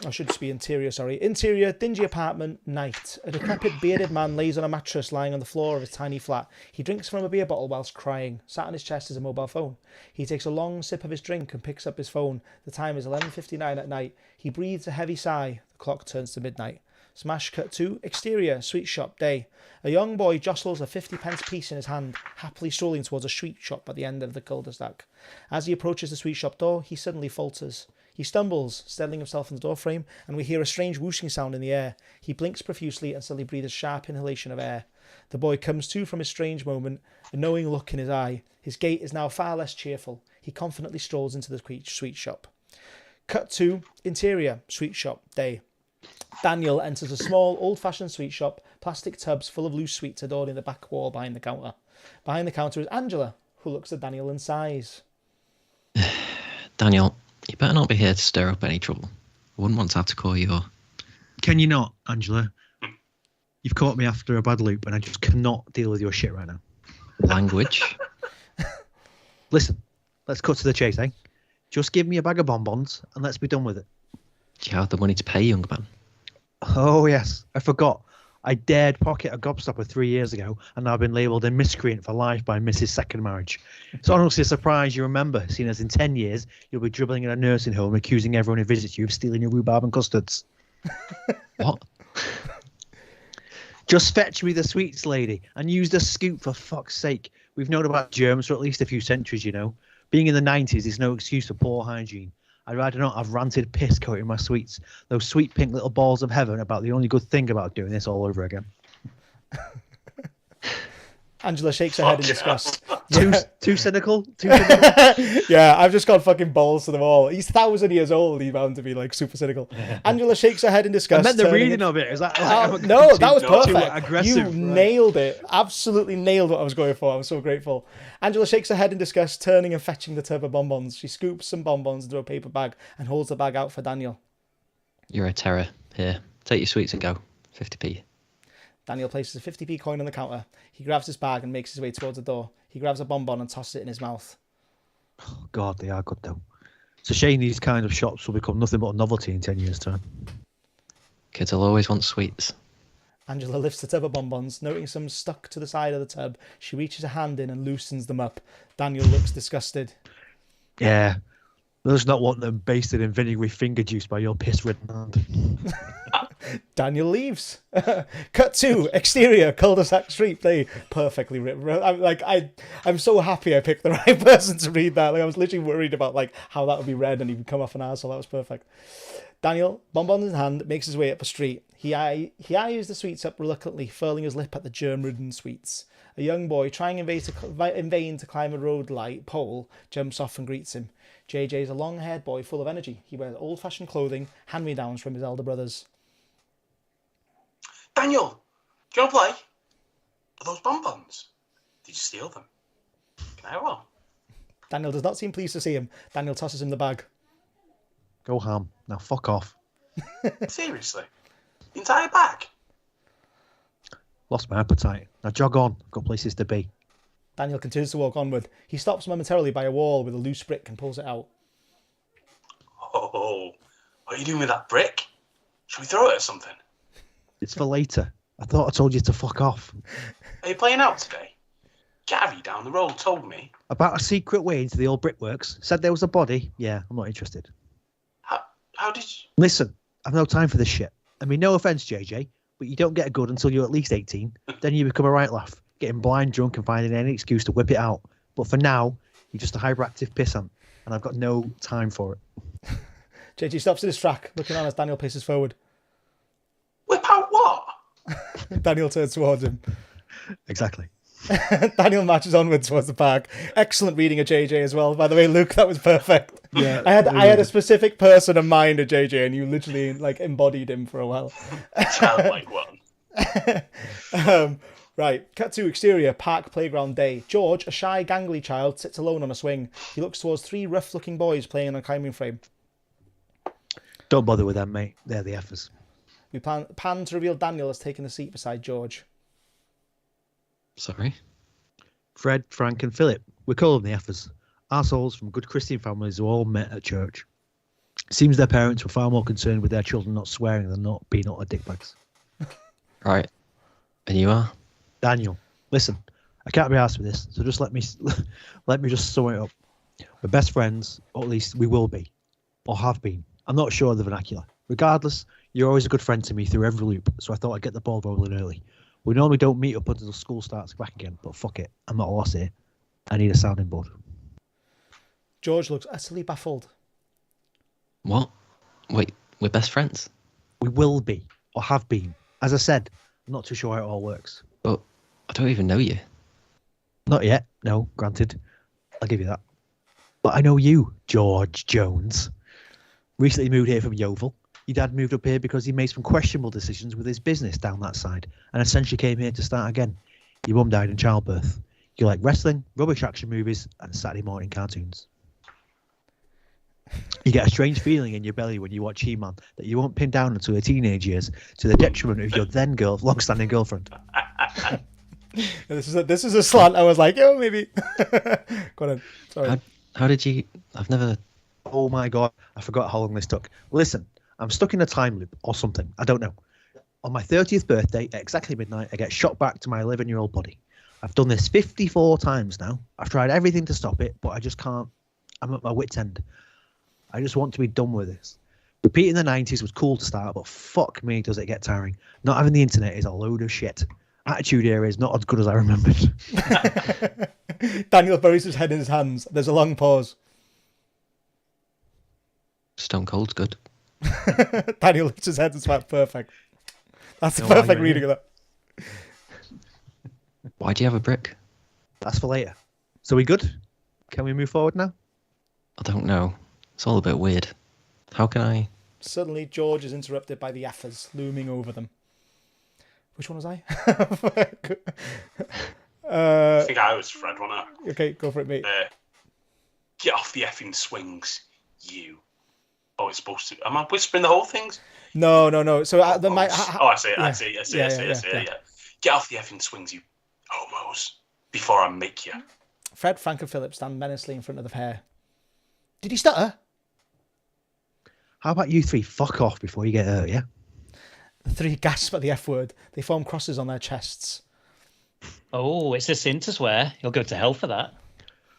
S1: I should just be interior, sorry. Interior, dingy apartment, night. A decrepit bearded man lays on a mattress lying on the floor of his tiny flat. He drinks from a beer bottle whilst crying. Sat on his chest is a mobile phone. He takes a long sip of his drink and picks up his phone. The time is 11:59 at night. He breathes a heavy sigh. The clock turns to midnight. Smash cut to exterior, sweet shop, day. A young boy jostles a 50-pence piece in his hand, happily strolling towards a sweet shop at the end of the cul-de-sac. As he approaches the sweet shop door, he suddenly falters. He stumbles, steadying himself in the doorframe, and we hear a strange whooshing sound in the air. He blinks profusely and suddenly breathes a sharp inhalation of air. The boy comes to from his strange moment, a knowing look in his eye. His gait is now far less cheerful. He confidently strolls into the sweet shop. Cut to interior, sweet shop, day. Daniel enters a small, old-fashioned sweet shop, plastic tubs full of loose sweets adorning the back wall behind the counter. Behind the counter is Angela, who looks at Daniel and sighs.
S5: Daniel, you better not be here to stir up any trouble. I wouldn't want to have to call your...
S3: Can you not, Angela? You've caught me after a bad loop, and I just cannot deal with your shit right now.
S5: Language?
S3: Listen, let's cut to the chase, eh? Just give me a bag of bonbons, and let's be done with it.
S5: Do you have the money to pay, young man?
S3: Oh, yes. I forgot. I dared pocket a gobstopper 3 years ago, and now I've been labelled a miscreant for life by Mrs. Second Marriage. It's honestly a surprise you remember, seeing as in 10 years, you'll be dribbling in a nursing home accusing everyone who visits you of stealing your rhubarb and custards.
S5: What?
S3: Just fetch me the sweets, lady, and use the scoop for fuck's sake. We've known about germs for at least a few centuries, you know. Being in the 90s is no excuse for poor hygiene. I'd rather not have ranted piss coating my sweets. Those sweet pink little balls of heaven are about the only good thing about doing this all over again.
S1: Angela shakes her head in disgust.
S3: Too cynical. Too cynical.
S1: Yeah, I've just got fucking balls to them all. He's 1,000 years old. He's bound to be like super cynical. Angela shakes her head in disgust.
S3: I meant the reading of it. Is that
S1: no, that was perfect.
S3: Too aggressive,
S1: You nailed it. Absolutely nailed what I was going for. I'm so grateful. Angela shakes her head in disgust, turning and fetching the tub of bonbons. She scoops some bonbons into a paper bag and holds the bag out for Daniel.
S5: You're a terror. Here, take your sweets and go. 50p.
S1: Daniel places a 50p coin on the counter. He grabs his bag and makes his way towards the door. He grabs a bonbon and tosses it in his mouth.
S3: Oh, God, they are good, though. It's a shame these kind of shops will become nothing but a novelty in 10 years' time.
S5: Kids will always want sweets.
S1: Angela lifts the tub of bonbons, noting some stuck to the side of the tub. She reaches a hand in and loosens them up. Daniel looks disgusted.
S3: Yeah. Those not want them basted in vinegary finger juice by your piss-ridden hand.
S1: Daniel leaves. Cut to exterior cul-de-sac street. They perfectly written. I'm so happy I picked the right person to read that. Like I was literally worried about like how that would be read and he would come off an arsehole. That was perfect. Daniel, bonbons in hand, makes his way up a street. He eyes the sweets up reluctantly, furling his lip at the germ-ridden sweets. A young boy, trying in vain to climb a road light pole, jumps off and greets him. JJ is a long-haired boy full of energy. He wears old-fashioned clothing, hand-me-downs from his elder brothers.
S2: Daniel, do you want to play? Are those bonbons? Did you steal them? Can I have one?
S1: Daniel does not seem pleased to see him. Daniel tosses him the bag.
S3: Go ham. Now fuck off.
S2: Seriously? The entire bag?
S3: Lost my appetite. Now jog on. Got places to be.
S1: Daniel continues to walk onward. He stops momentarily by a wall with a loose brick and pulls it out.
S2: Oh, what are you doing with that brick? Should we throw it at something?
S3: It's for later. I thought I told you to fuck off.
S2: Are you playing out today? Gary down the road told me.
S3: About a secret way into the old brickworks. Said there was a body. Yeah, I'm not interested.
S2: How did you...
S3: Listen, I've no time for this shit. I mean, no offence, JJ, but you don't get a good until you're at least 18. Then you become a right laugh, getting blind drunk and finding any excuse to whip it out. But for now, you're just a hyperactive pissant, and I've got no time for it.
S1: JJ stops in his track, looking on as Daniel paces forward.
S2: Whip out what?
S1: Daniel turns towards him.
S3: Exactly.
S1: Daniel marches onwards towards the park. Excellent reading of JJ as well. By the way, Luke, that was perfect.
S3: Yeah,
S1: I had a specific person in mind of JJ, and you literally like embodied him for a while.
S2: Sound like one.
S1: Right, cut to exterior, park playground day. George, a shy, gangly child, sits alone on a swing. He looks towards three rough-looking boys playing on a climbing frame.
S3: Don't bother with them, mate. They're the effers.
S1: We pan to reveal Daniel has taken a seat beside George.
S5: Sorry?
S3: Fred, Frank and Philip. We call them the effers. Arseholes from good Christian families who all met at church. Seems their parents were far more concerned with their children not swearing than not being utter dickbags.
S5: Right. And you are?
S3: Daniel, listen, I can't be asked with this, so just let me just sum it up. We're best friends, or at least we will be, or have been. I'm not sure of the vernacular. Regardless, you're always a good friend to me through every loop, so I thought I'd get the ball rolling early. We normally don't meet up until school starts back again, but fuck it, I'm not a loss here. I need a sounding board.
S1: George looks utterly baffled.
S5: What? Wait, we're best friends?
S3: We will be, or have been. As I said, I'm not too sure how it all works.
S5: But I don't even know you.
S3: Not yet, no, granted. I'll give you that. But I know you, George Jones. Recently moved here from Yeovil. Your dad moved up here because he made some questionable decisions with his business down that side and essentially came here to start again. Your mum died in childbirth. You like wrestling, rubbish action movies and Saturday morning cartoons. You get a strange feeling in your belly when you watch He-Man that you won't pin down until your teenage years to the detriment of your then long-standing girlfriend.
S1: This is a slant. I was like, oh, maybe. Go on. Sorry.
S5: How did you... I've never...
S3: Oh my God, I forgot how long this took. Listen, I'm stuck in a time loop or something. I don't know. On my 30th birthday, at exactly midnight, I get shot back to my 11-year-old body. I've done this 54 times now. I've tried everything to stop it, but I just can't. I'm at my wit's end. I just want to be done with this. Repeating the 90s was cool to start, but fuck me, does it get tiring. Not having the internet is a load of shit. Attitude Era is not as good as I remembered.
S1: Daniel buries his head in his hands. There's a long pause.
S5: Stone Cold's good.
S1: Daniel lifts his head and smiles. Perfect. That's the perfect reading of that.
S5: Why do you have a brick?
S3: That's for later. So we good? Can we move forward now?
S5: I don't know. It's all a bit weird. How can I...
S1: Suddenly, George is interrupted by the effers looming over them. Which one was I?
S2: I think I was Fred, wasn't I?
S1: Okay, go for it, mate.
S2: Get off the effing swings, you. Oh, it's supposed to... Am I whispering the whole thing?
S1: No. So I
S2: see it. Get off the effing swings, you homos, before I make you.
S1: Fred, Frank, and Philip stand menacingly in front of the pair. Did he stutter?
S3: How about you three fuck off before you get hurt, yeah?
S1: The three gasp at the F word. They form crosses on their chests.
S6: Oh, it's a sin to swear. You'll go to hell for that.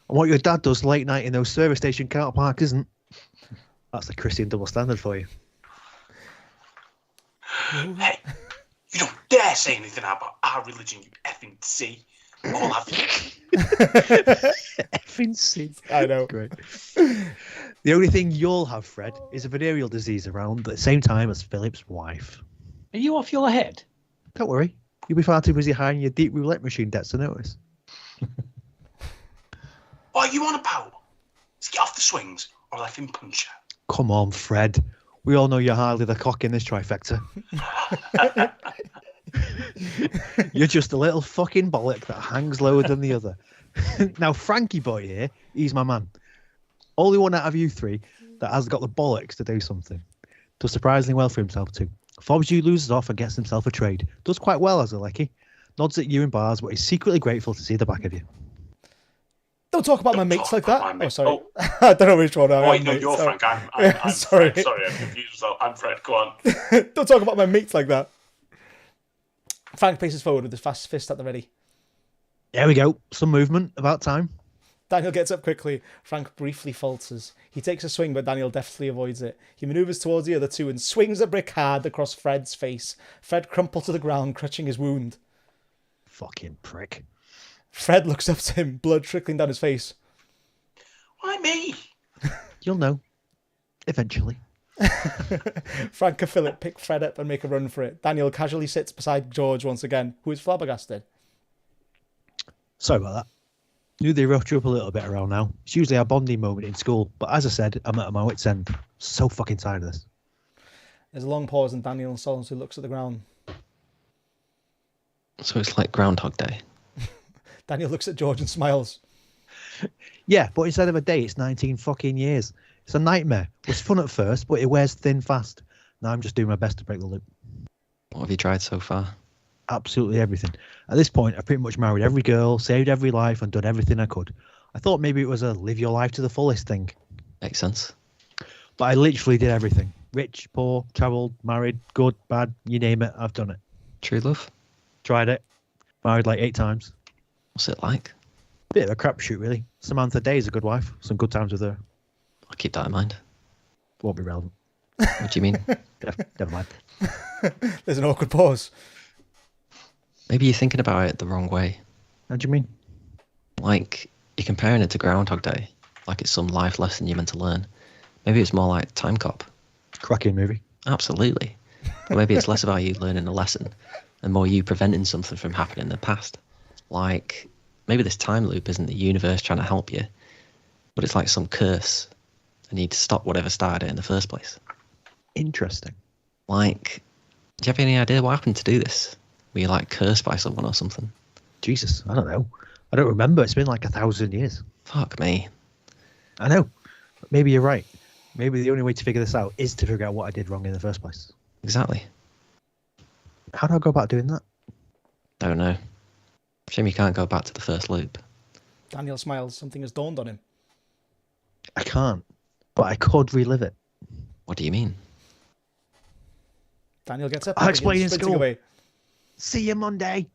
S3: And what your dad does late night in those service station car parks isn't. That's the Christian double standard for you.
S2: Hey, you don't dare say anything about our religion, you effing C. I'll have you.
S3: Effing C.
S1: I know.
S3: Great. The only thing you'll have, Fred, is a venereal disease around at the same time as Philip's wife.
S6: Are you off your head?
S3: Don't worry. You'll be far too busy hiding your deep roulette machine debts to notice.
S2: What are you on about? Let's get off the swings or I'll effing punch you.
S3: Come on, Fred. We all know you're hardly the cock in this trifecta. You're just a little fucking bollock that hangs lower than the other. Now, Frankie boy here, he's my man. Only one out of you three that has got the bollocks to do something. Does surprisingly well for himself too. Fobs you, loses off and gets himself a trade. Does quite well as a lecky. Nods at you in bars, but is secretly grateful to see the back of you.
S1: Don't talk about my mates like that. Oh, sorry. Oh. I don't know which one I am.
S2: Oh, wait, no, you're
S1: sorry.
S2: Frank. I'm
S1: sorry.
S2: Fred. Sorry, I'm confused myself. I'm Fred. Go on.
S1: Don't talk about my mates like that. Frank paces forward with his fast fist at the ready.
S3: There we go. Some movement. About time.
S1: Daniel gets up quickly. Frank briefly falters. He takes a swing, but Daniel deftly avoids it. He maneuvers towards the other two and swings the brick hard across Fred's face. Fred crumples to the ground, clutching his wound.
S3: Fucking prick.
S1: Fred looks up to him, blood trickling down his face.
S2: Why me?
S3: You'll know. Eventually.
S1: Frank and Philip pick Fred up and make a run for it. Daniel casually sits beside George once again, who is flabbergasted.
S3: Sorry about that. Knew they roughed you up a little bit around now. It's usually our bonding moment in school, but as I said, I'm at my wit's end. So fucking tired of this.
S1: There's a long pause and Daniel silently looks at the ground.
S5: So it's like Groundhog Day.
S1: Daniel looks at George and smiles.
S3: Yeah, but instead of a day, it's 19 fucking years. It's a nightmare. It was fun at first, but it wears thin fast. Now I'm just doing my best to break the loop.
S5: What have you tried so far?
S3: Absolutely everything. At this point, I've pretty much married every girl, saved every life, and done everything I could. I thought maybe it was a live your life to the fullest thing.
S5: Makes sense.
S3: But I literally did everything. Rich, poor, travelled, married, good, bad, you name it, I've done it.
S5: True love?
S3: Tried it. Married like 8 times.
S5: What's it like?
S3: Bit of a crapshoot, really. Samantha Day is a good wife. Some good times with her.
S5: I'll keep that in mind.
S3: Won't be relevant.
S5: What do you mean?
S3: Never mind.
S1: There's an awkward pause.
S5: Maybe you're thinking about it the wrong way.
S3: How do you mean?
S5: Like, you're comparing it to Groundhog Day. Like it's some life lesson you're meant to learn. Maybe it's more like Time Cop.
S3: Cracking movie.
S5: Absolutely. But maybe it's less about you learning a lesson and more you preventing something from happening in the past. Like, maybe this time loop isn't the universe trying to help you, but it's like some curse and you need to stop whatever started it in the first place.
S3: Interesting.
S5: Like, do you have any idea what happened to do this? Were you like cursed by someone or something?
S3: Jesus, I don't know. I don't remember. It's been like 1,000 years.
S5: Fuck me.
S3: I know. Maybe you're right. Maybe the only way to figure this out is to figure out what I did wrong in the first place.
S5: Exactly.
S3: How do I go about doing that?
S5: Don't know. Shame you can't go back to the first loop.
S1: Daniel smiles. Something has dawned on him.
S3: I can't, but I could relive it.
S5: What do you mean?
S1: Daniel gets up.
S3: I'll explain in school.
S1: Away.
S3: See you Monday.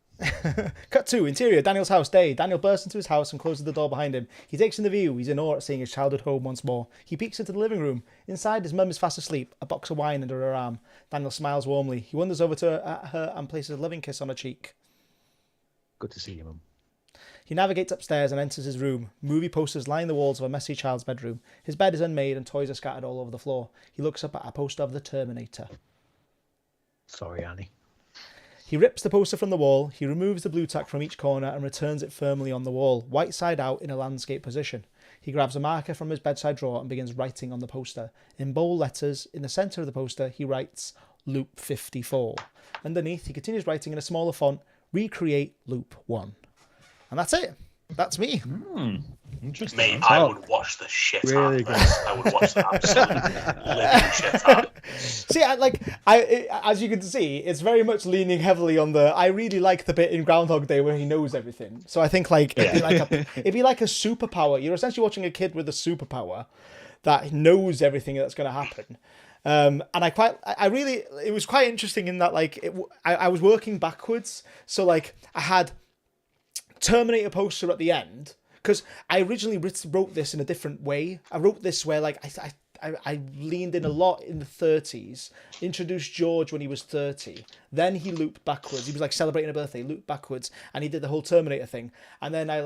S1: Cut 2. Interior. Daniel's house. Day. Daniel bursts into his house and closes the door behind him. He takes in the view. He's in awe at seeing his childhood home once more. He peeks into the living room. Inside, his mum is fast asleep, a box of wine under her arm. Daniel smiles warmly. He wanders over to her and places a loving kiss on her cheek.
S3: Good to see you, Mum.
S1: He navigates upstairs and enters his room. Movie posters line the walls of a messy child's bedroom. His bed is unmade and toys are scattered all over the floor. He looks up at a poster of the Terminator.
S3: Sorry, Annie.
S1: He rips the poster from the wall, he removes the blue tack from each corner and returns it firmly on the wall, white side out in a landscape position. He grabs a marker from his bedside drawer and begins writing on the poster. In bold letters, in the centre of the poster, he writes Loop 54. Underneath, he continues writing in a smaller font, recreate Loop 1. And that's it. That's me.
S6: Interesting.
S2: Mate, I would watch the shit out of this. I would watch the absolute living shit out.
S1: See, I as you can see, it's very much leaning heavily on the. I really like the bit in Groundhog Day where he knows everything. So I think it'd be like a superpower. You're essentially watching a kid with a superpower that knows everything that's going to happen. And it was quite interesting in that I was working backwards. So like I had Terminator poster at the end, because I originally wrote this in a different way. I wrote this where like I leaned in a lot in the 30s, introduced George when he was 30, then he looped backwards. He was like celebrating a birthday, looped backwards, and he did the whole Terminator thing. And then I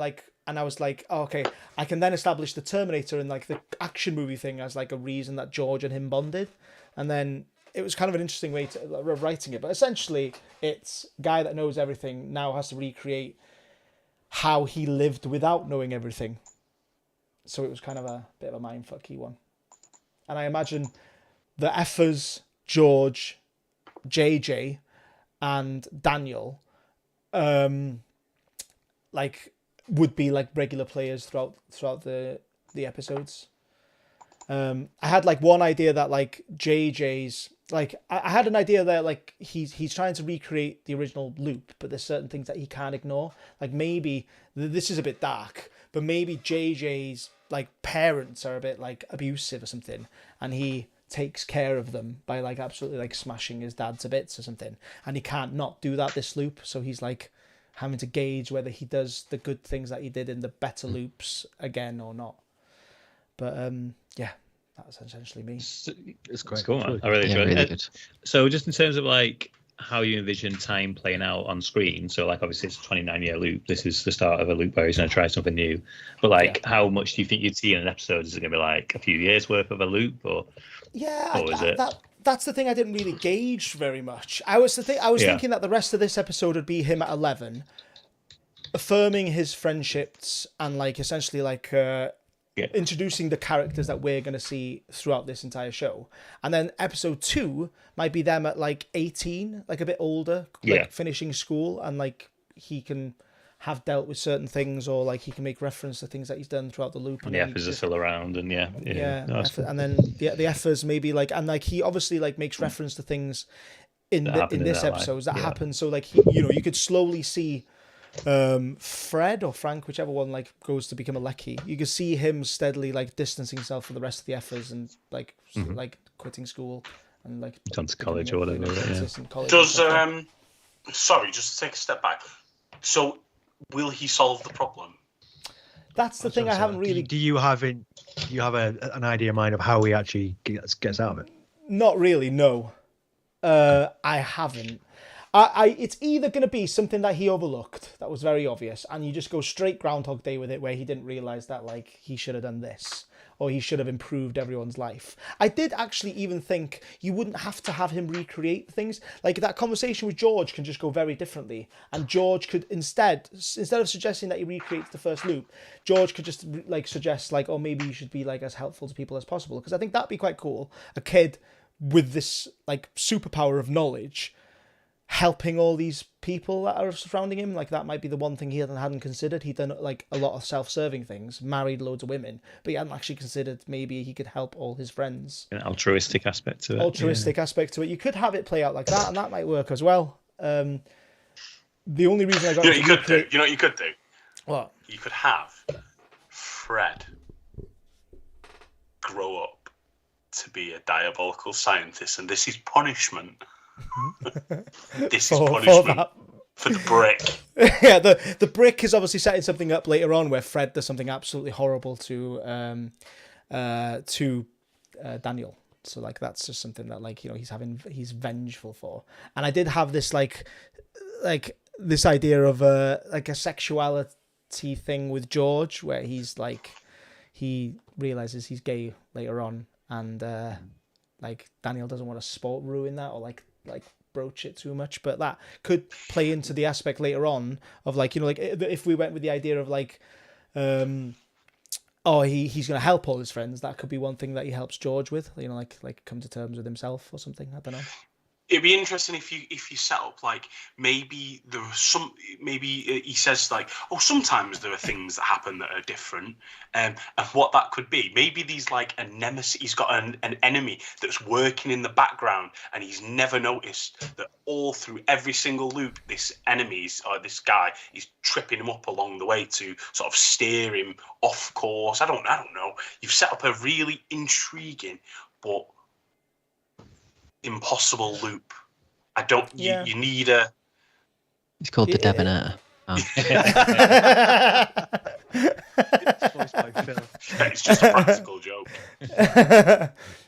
S1: was like, oh, okay, I can then establish the Terminator and like the action movie thing as like a reason that George and him bonded. And then it was kind of an interesting way of writing it. But essentially, it's guy that knows everything now has to recreate how he lived without knowing everything. So it was kind of a bit of a mindfucky one. And I imagine the Effers, George, JJ, and Daniel, would be like regular players throughout the episodes. I had like one idea that like JJ's like I had an idea that like he's trying to recreate the original loop, but there's certain things that he can't ignore. Like maybe this is a bit dark, but maybe JJ's like parents are a bit like abusive or something, and he takes care of them by like absolutely like smashing his dad to bits or something, and he can't not do that this loop. So he's like having to gauge whether he does the good things that he did in the better loops again or not. But yeah, that's essentially me.
S3: It's great.
S6: It's cool, man. I really enjoyed it.
S5: Good.
S6: So just in terms of like how you envision time playing out on screen, so like obviously it's a 29-year loop. This is the start of a loop where he's going to try something new. But like, how much do you think you'd see in an episode? Is it going to be like a few years worth of a loop, or is it?
S1: That's the thing I didn't really gauge very much. I was thinking that the rest of this episode would be him at 11, affirming his friendships and like essentially like introducing the characters that we're going to see throughout this entire show. And then episode 2 might be them at like 18, like a bit older, like finishing school, and like he can have dealt with certain things, or like he can make reference to things that he's done throughout the loop.
S6: And the Effers are still around, and
S1: and then the Effers maybe like, and like he obviously like makes reference to things in this episode that happen. So like you could slowly see Fred or Frank, whichever one like goes to become a Lecky, you can see him steadily like distancing himself from the rest of the Effers and like like quitting school and like
S6: gone to college or whatever.
S2: Does sorry, just to take a step back. So will he solve the problem?
S1: That's the thing I haven't really.
S3: Do you have an idea in mind of how he actually gets out of it?
S1: Not really. No, I haven't. It's either going to be something that he overlooked that was very obvious, and you just go straight Groundhog Day with it, where he didn't realize that like he should have done this, or he should have improved everyone's life. I did actually even think you wouldn't have to have him recreate things. Like that conversation with George can just go very differently, and George could instead of suggesting that he recreates the first loop, George could just like suggest like, oh, maybe you should be like as helpful to people as possible, because I think that'd be quite cool. A kid with this like superpower of knowledge helping all these people that are surrounding him. Like that might be the one thing he hadn't considered. He'd done like a lot of self-serving things, married loads of women, but he hadn't actually considered maybe he could help all his friends.
S6: An altruistic aspect to it.
S1: Aspect to it. You could have it play out like that, and that might work as well. The only reason I got
S2: you know what you could do.
S1: What?
S2: You could have Fred grow up to be a diabolical scientist, and this is punishment. This is punishment for the brick.
S1: Yeah, the brick is obviously setting something up later on where Fred does something absolutely horrible to Daniel. So like that's just something that like he's vengeful for. And I did have this like this idea of a sexuality thing with George, where he's like he realizes he's gay later on, and like Daniel doesn't want to ruin that, or like broach it too much, but that could play into the aspect later on of like, you know, like if we went with the idea of like, he's going to help all his friends. That could be one thing that he helps George with, you know, like come to terms with himself or something. I don't know.
S2: It'd be interesting if you set up like maybe there was some, maybe he says like, oh, sometimes there are things that happen that are different, and what that could be. Maybe these like a nemesis. He's got an enemy that's working in the background, and he's never noticed that all through every single loop, this this guy is tripping him up along the way to sort of steer him off course. I don't know. You've set up a really intriguing but impossible loop. You need a.
S5: It's called the Debonair.
S2: It's just a practical joke.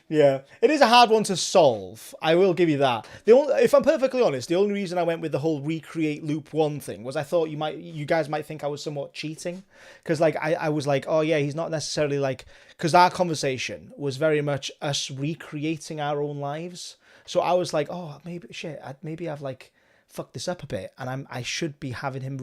S1: Yeah, it is a hard one to solve. I will give you that. If I'm perfectly honest, the only reason I went with the whole recreate loop 1 thing was I thought you guys might think I was somewhat cheating, because like I was like, oh yeah, he's not necessarily like, because our conversation was very much us recreating our own lives. So I was like, oh, maybe I've like fucked this up a bit, and I should be having him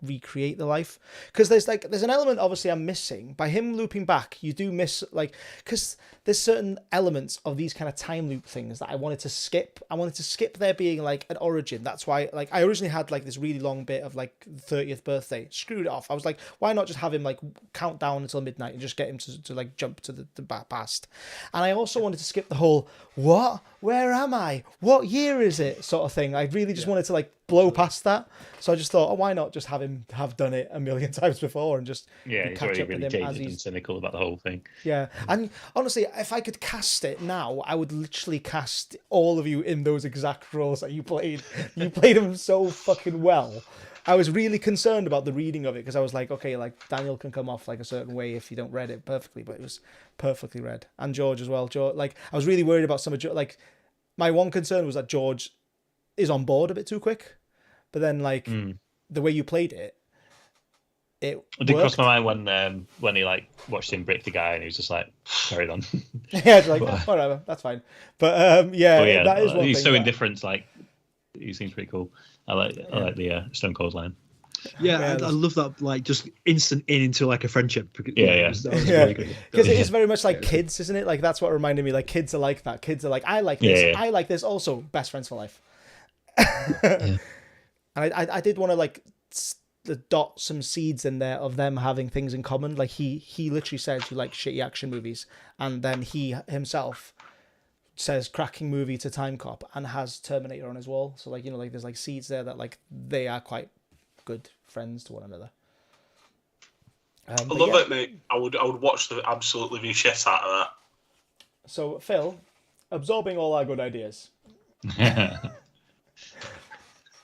S1: recreate the life, because there's an element obviously I'm missing by him looping back. You do miss like, because there's certain elements of these kind of time loop things that I wanted to skip. I wanted to skip there being like an origin. That's why like I originally had like this really long bit of like 30th birthday, screwed it off. I was like, why not just have him like count down until midnight and just get him to like jump to the past. And I also wanted to skip the whole where am I, what year is it sort of thing. I really just wanted to like blow past that. So I just thought, why not just have him have done it a million times before and just
S6: he's already really jaded and cynical about the whole thing.
S1: Yeah, and honestly, if I could cast it now, I would literally cast all of you in those exact roles that you played. You played them so fucking well. I was really concerned about the reading of it, because I was like, okay, like Daniel can come off like a certain way if you don't read it perfectly, but it was perfectly read. And George as well. George, like I was really worried about some of like my one concern was that George is on board a bit too quick, but then like the way you played it
S6: did cross my mind when he like watched him break the guy and he was just like carried on.
S1: Yeah, it's like whatever, that's fine. But that is one
S6: he's
S1: thing
S6: so indifferent. Like he seems pretty cool. I like the Stone Cold line.
S3: Yeah, I love that. Like just instant into like a friendship.
S1: Yeah. Because it is very much like kids, isn't it? Like that's what reminded me. Like kids are like that. Kids are like, I like this. Yeah. I like this. Also, best friends for life. And I did want to like dot some seeds in there of them having things in common. Like he literally says he likes shitty action movies, and then he himself says cracking movie to Time Cop and has Terminator on his wall. So like, you know, like there's like seeds there that like they are quite good friends to one another.
S2: I love it, mate. I would watch the absolute living shit out of that.
S1: So Phil, absorbing all our good ideas.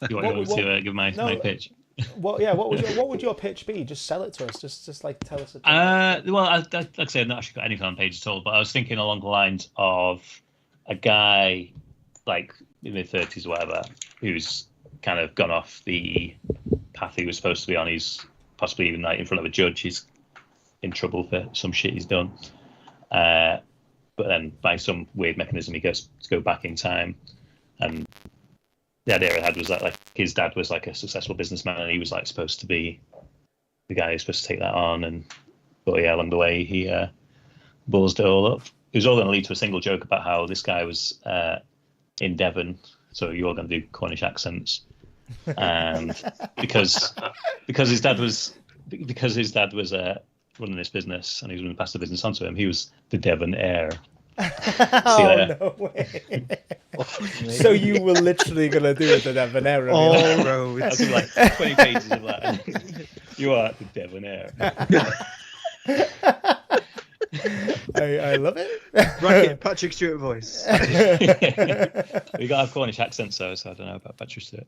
S6: You want to give my pitch?
S1: What would your pitch be? Just sell it to us. Just like tell us.
S6: Well, like I said, I've not actually got anything on the page at all. But I was thinking along the lines of a guy like in the 30s or whatever, who's kind of gone off the path he was supposed to be on. He's possibly even like in front of a judge. He's in trouble for some shit he's done. But then by some weird mechanism, he gets to go back in time. And the idea I had was that like his dad was like a successful businessman, and he was like supposed to be the guy who's supposed to take that on. But along the way he balls it all up. It was all going to lead to a single joke about how this guy was in Devon, so you're going to do Cornish accents, and because his dad was running this business and he was going to pass the business on to him, he was the Devon heir.
S1: No way. So you were literally going to do it the Devon heir.
S3: All roads.
S6: I'll do like 20 pages of that. You are the Devon heir.
S1: I love it.
S3: Bracket Patrick Stewart voice.
S6: We got to have Cornish accents though, so I don't know about Patrick Stewart.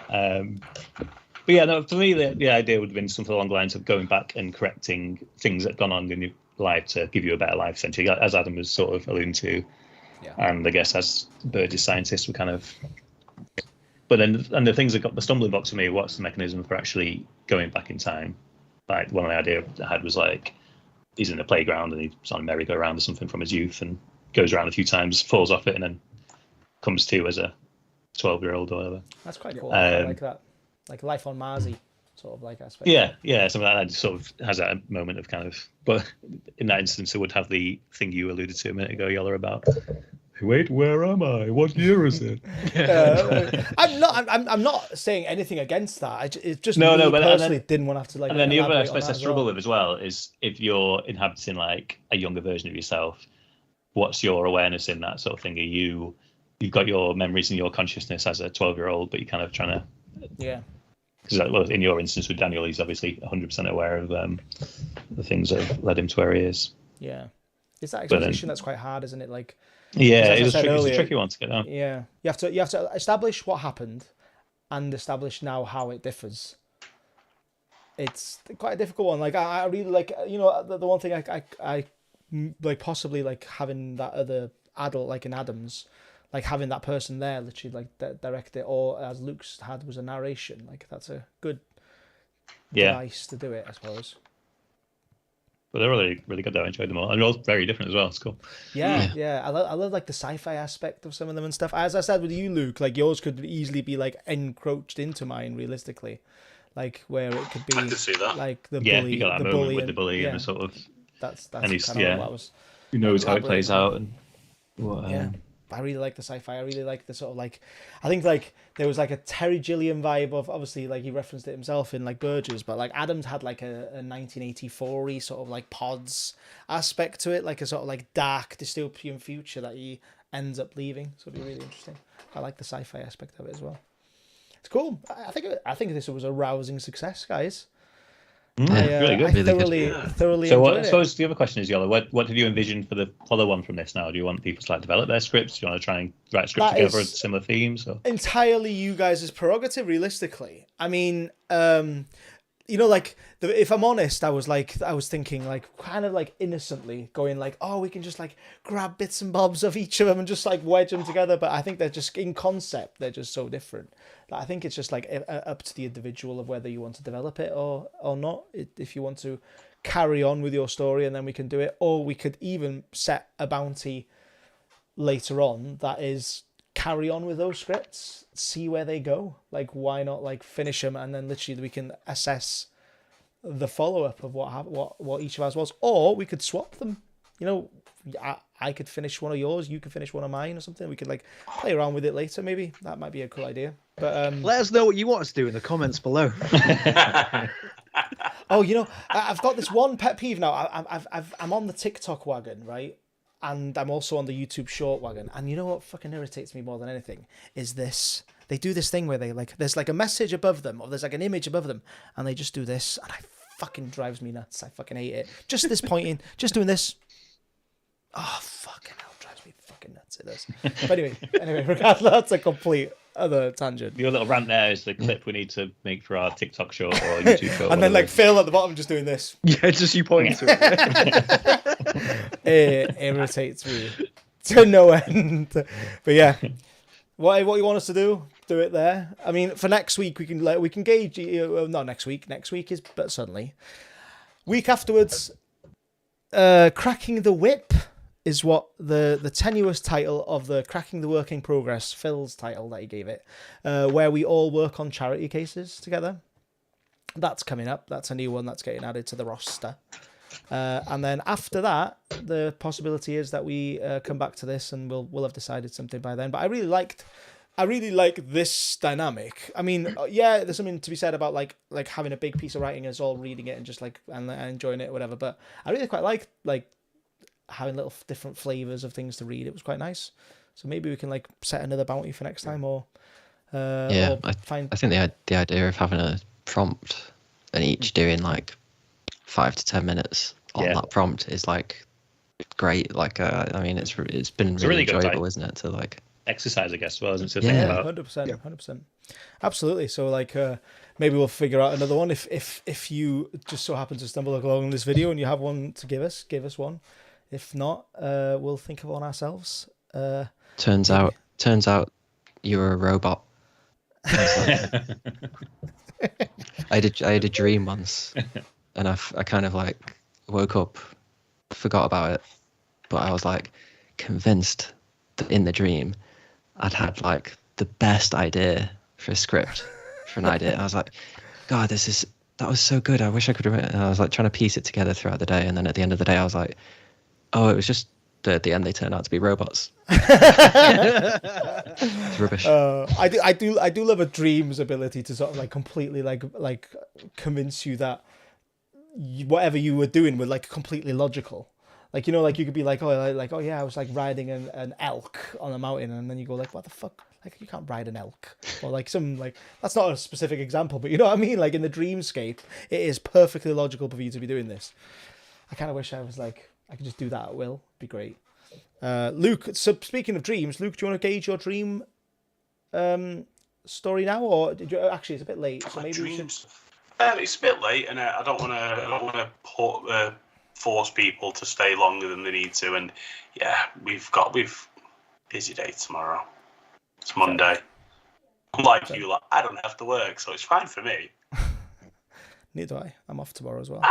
S6: But yeah, no, for me the idea would have been something along the lines of going back and correcting things that have gone on in your life to give you a better life, essentially, as Adam was sort of alluding to. Yeah. And I guess as Burgess scientists were kind of, but then and the things that got the stumbling blocks for me, what's the mechanism for actually going back in time? Like one of the ideas I had was like he's in the playground and he's on a merry-go-round or something from his youth and goes around a few times, falls off it, and then comes to as a 12-year-old or whatever.
S1: That's quite cool. I like that, like Life on Mars-y sort of like aspect.
S6: Yeah, something like that just sort of has that moment of kind of. But in that instance, it would have the thing you alluded to a minute ago, Yola, about. Wait, where am I? What year is it?
S1: I'm not saying anything against that. It's just
S6: but
S1: personally didn't want to have to like.
S6: And then the other aspect I struggle with as well is if you're inhabiting like a younger version of yourself, what's your awareness in that sort of thing? You've got your memories and your consciousness as a 12-year-old, but you're kind of trying to.
S1: Yeah.
S6: Because well, in your instance with Daniel, he's obviously 100% aware of the things that have led him to where he is.
S1: Yeah, it's that expectation that's quite hard, isn't it? Like.
S6: Yeah, it's a tricky one to get down.
S1: Yeah, you have to establish what happened, and establish now how it differs. It's quite a difficult one. Like I really like, you know, the one thing I like possibly like having that other adult like in Adams, like having that person there literally like direct it, or as Luke's had was a narration. Like that's a good device to do it, I suppose.
S6: But they're really, really good though. I enjoyed them all. And they're all very different as well. It's cool.
S1: Yeah. I love like the sci-fi aspect of some of them and stuff. As I said with you, Luke, like yours could easily be like encroached into mine realistically, like where it could be.
S2: I could see that.
S1: Like the bully,
S6: you got that
S1: the
S6: moment
S1: bully,
S6: with the bully and the sort of.
S1: That's
S6: and he's,
S1: kind of what I was.
S6: Who knows how it plays out and what.
S1: I really like the sci-fi. I really like the sort of like, I think like there was like a Terry Gilliam vibe of, obviously like he referenced it himself in like Burgess, but like Adams had like a 1984-y sort of like pods aspect to it, like a sort of like dark dystopian future that he ends up leaving. So it'd be really interesting. I like the sci-fi aspect of it as well. It's cool. I think this was a rousing success, guys.
S6: Really good.
S1: I thoroughly
S6: so
S1: enjoyed
S6: I suppose the other question is, Yola, what did you envision for the follow-on from this now? Do you want people to like develop their scripts? Do you want to try and write scripts together with similar themes? Or?
S1: Entirely you guys' prerogative, realistically. I mean, you know, like if I'm honest, I was thinking like kind of like innocently going like, oh, we can just like grab bits and bobs of each of them and just like wedge them together. But I think they're just in concept, they're just so different. I think it's just like up to the individual of whether you want to develop it or not. If you want to carry on with your story and then we can do it, or we could even set a bounty later on that is carry on with those scripts, see where they go. Like why not like finish them and then literally we can assess the follow-up of what each of ours was, or we could swap them. You know, I could finish one of yours, you could finish one of mine or something. We could like play around with it later. Maybe that might be a cool idea. But
S3: let us know what you want us to do in the comments below.
S1: Oh, you know, I've got this one pet peeve now. I'm on the TikTok wagon, right? And I'm also on the YouTube short wagon. And you know what fucking irritates me more than anything is this. They do this thing where they like, there's like a message above them, or there's like an image above them, and they just do this, and it fucking drives me nuts. I fucking hate it. Just this pointing, just doing this. Oh, fucking hell, drives me fucking nuts. It does. But anyway, regardless, that's a complete other tangent.
S6: Your little rant there is the clip we need to make for our TikTok short or YouTube short.
S1: And then like Phil at the bottom just doing this.
S3: Yeah, just you pointing to it.
S1: It irritates me to no end. But yeah, what you want us to do it there. I mean, for next week we can gauge. Not next week. Next week is but suddenly. Week afterwards, Cracking the Whip is what the tenuous title of the Cracking the Work in Progress, Phil's title that he gave it, where we all work on charity cases together. That's coming up. That's a new one that's getting added to the roster. And then after that, the possibility is that we come back to this and we'll have decided something by then. But I really like this dynamic. I mean, yeah, there's something to be said about like having a big piece of writing and us all reading it and just like and enjoying it or whatever. But I really quite like having little different flavors of things to read. It was quite nice. So maybe we can like set another bounty for next time, or
S5: I think the idea of having a prompt and each doing like 5 to 10 minutes on that prompt is like great. Like I mean, it's been really enjoyable, isn't it? To like
S6: exercise, I guess, as well, isn't it?
S1: Yeah, 100%, absolutely. So like maybe we'll figure out another one if you just so happen to stumble along this video and you have one to give us one. If not, we'll think of one ourselves.
S5: Turns out you're a robot. I had a dream once, and I kind of like woke up, forgot about it, but I was like convinced that in the dream I'd had like the best idea for a script for an idea. I was like, God, that was so good. I wish I could have. And I was like trying to piece it together throughout the day, and then at the end of the day, I was like, oh, it was just at the end they turned out to be robots. It's rubbish.
S1: I do love a dream's ability to sort of like completely like convince you that whatever you were doing was like completely logical. Like, you know, like you could be like, oh yeah, I was like riding an elk on a mountain, and then you go like, what the fuck? Like, you can't ride an elk. Or like that's not a specific example, but you know what I mean? Like in the dreamscape, it is perfectly logical for you to be doing this. I kind of wish I was like, I could just do that at will. It'd be great. Luke, so speaking of dreams, Luke, do you want to gauge your dream story now, or did you actually? It's a bit late, so maybe
S2: dreams. It's a bit late, and I don't want to force people to stay longer than they need to. And yeah, we've busy day tomorrow. It's Monday. Unlike you, like, I don't have to work, so it's fine for me.
S1: Neither do I. I'm off tomorrow as well.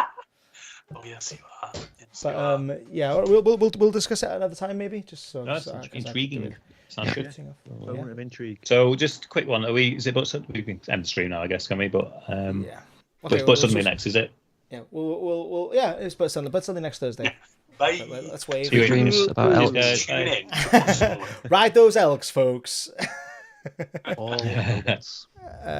S2: Oh yes, you are. Yes,
S1: but yeah, we'll discuss it at another time, maybe. Just so
S6: that's intriguing. Sounds good.
S3: Moment of intrigue.
S6: So just a quick one. Is it? But we can end the stream now, I guess, can we? But
S1: yeah. Okay,
S6: but suddenly next, is it?
S1: Yeah. We'll yeah. It's but Sunday next Thursday.
S2: Bye.
S1: Let's wave.
S5: Dreams about elks.
S2: Tune in.
S1: Ride those elks, folks.
S3: All elks.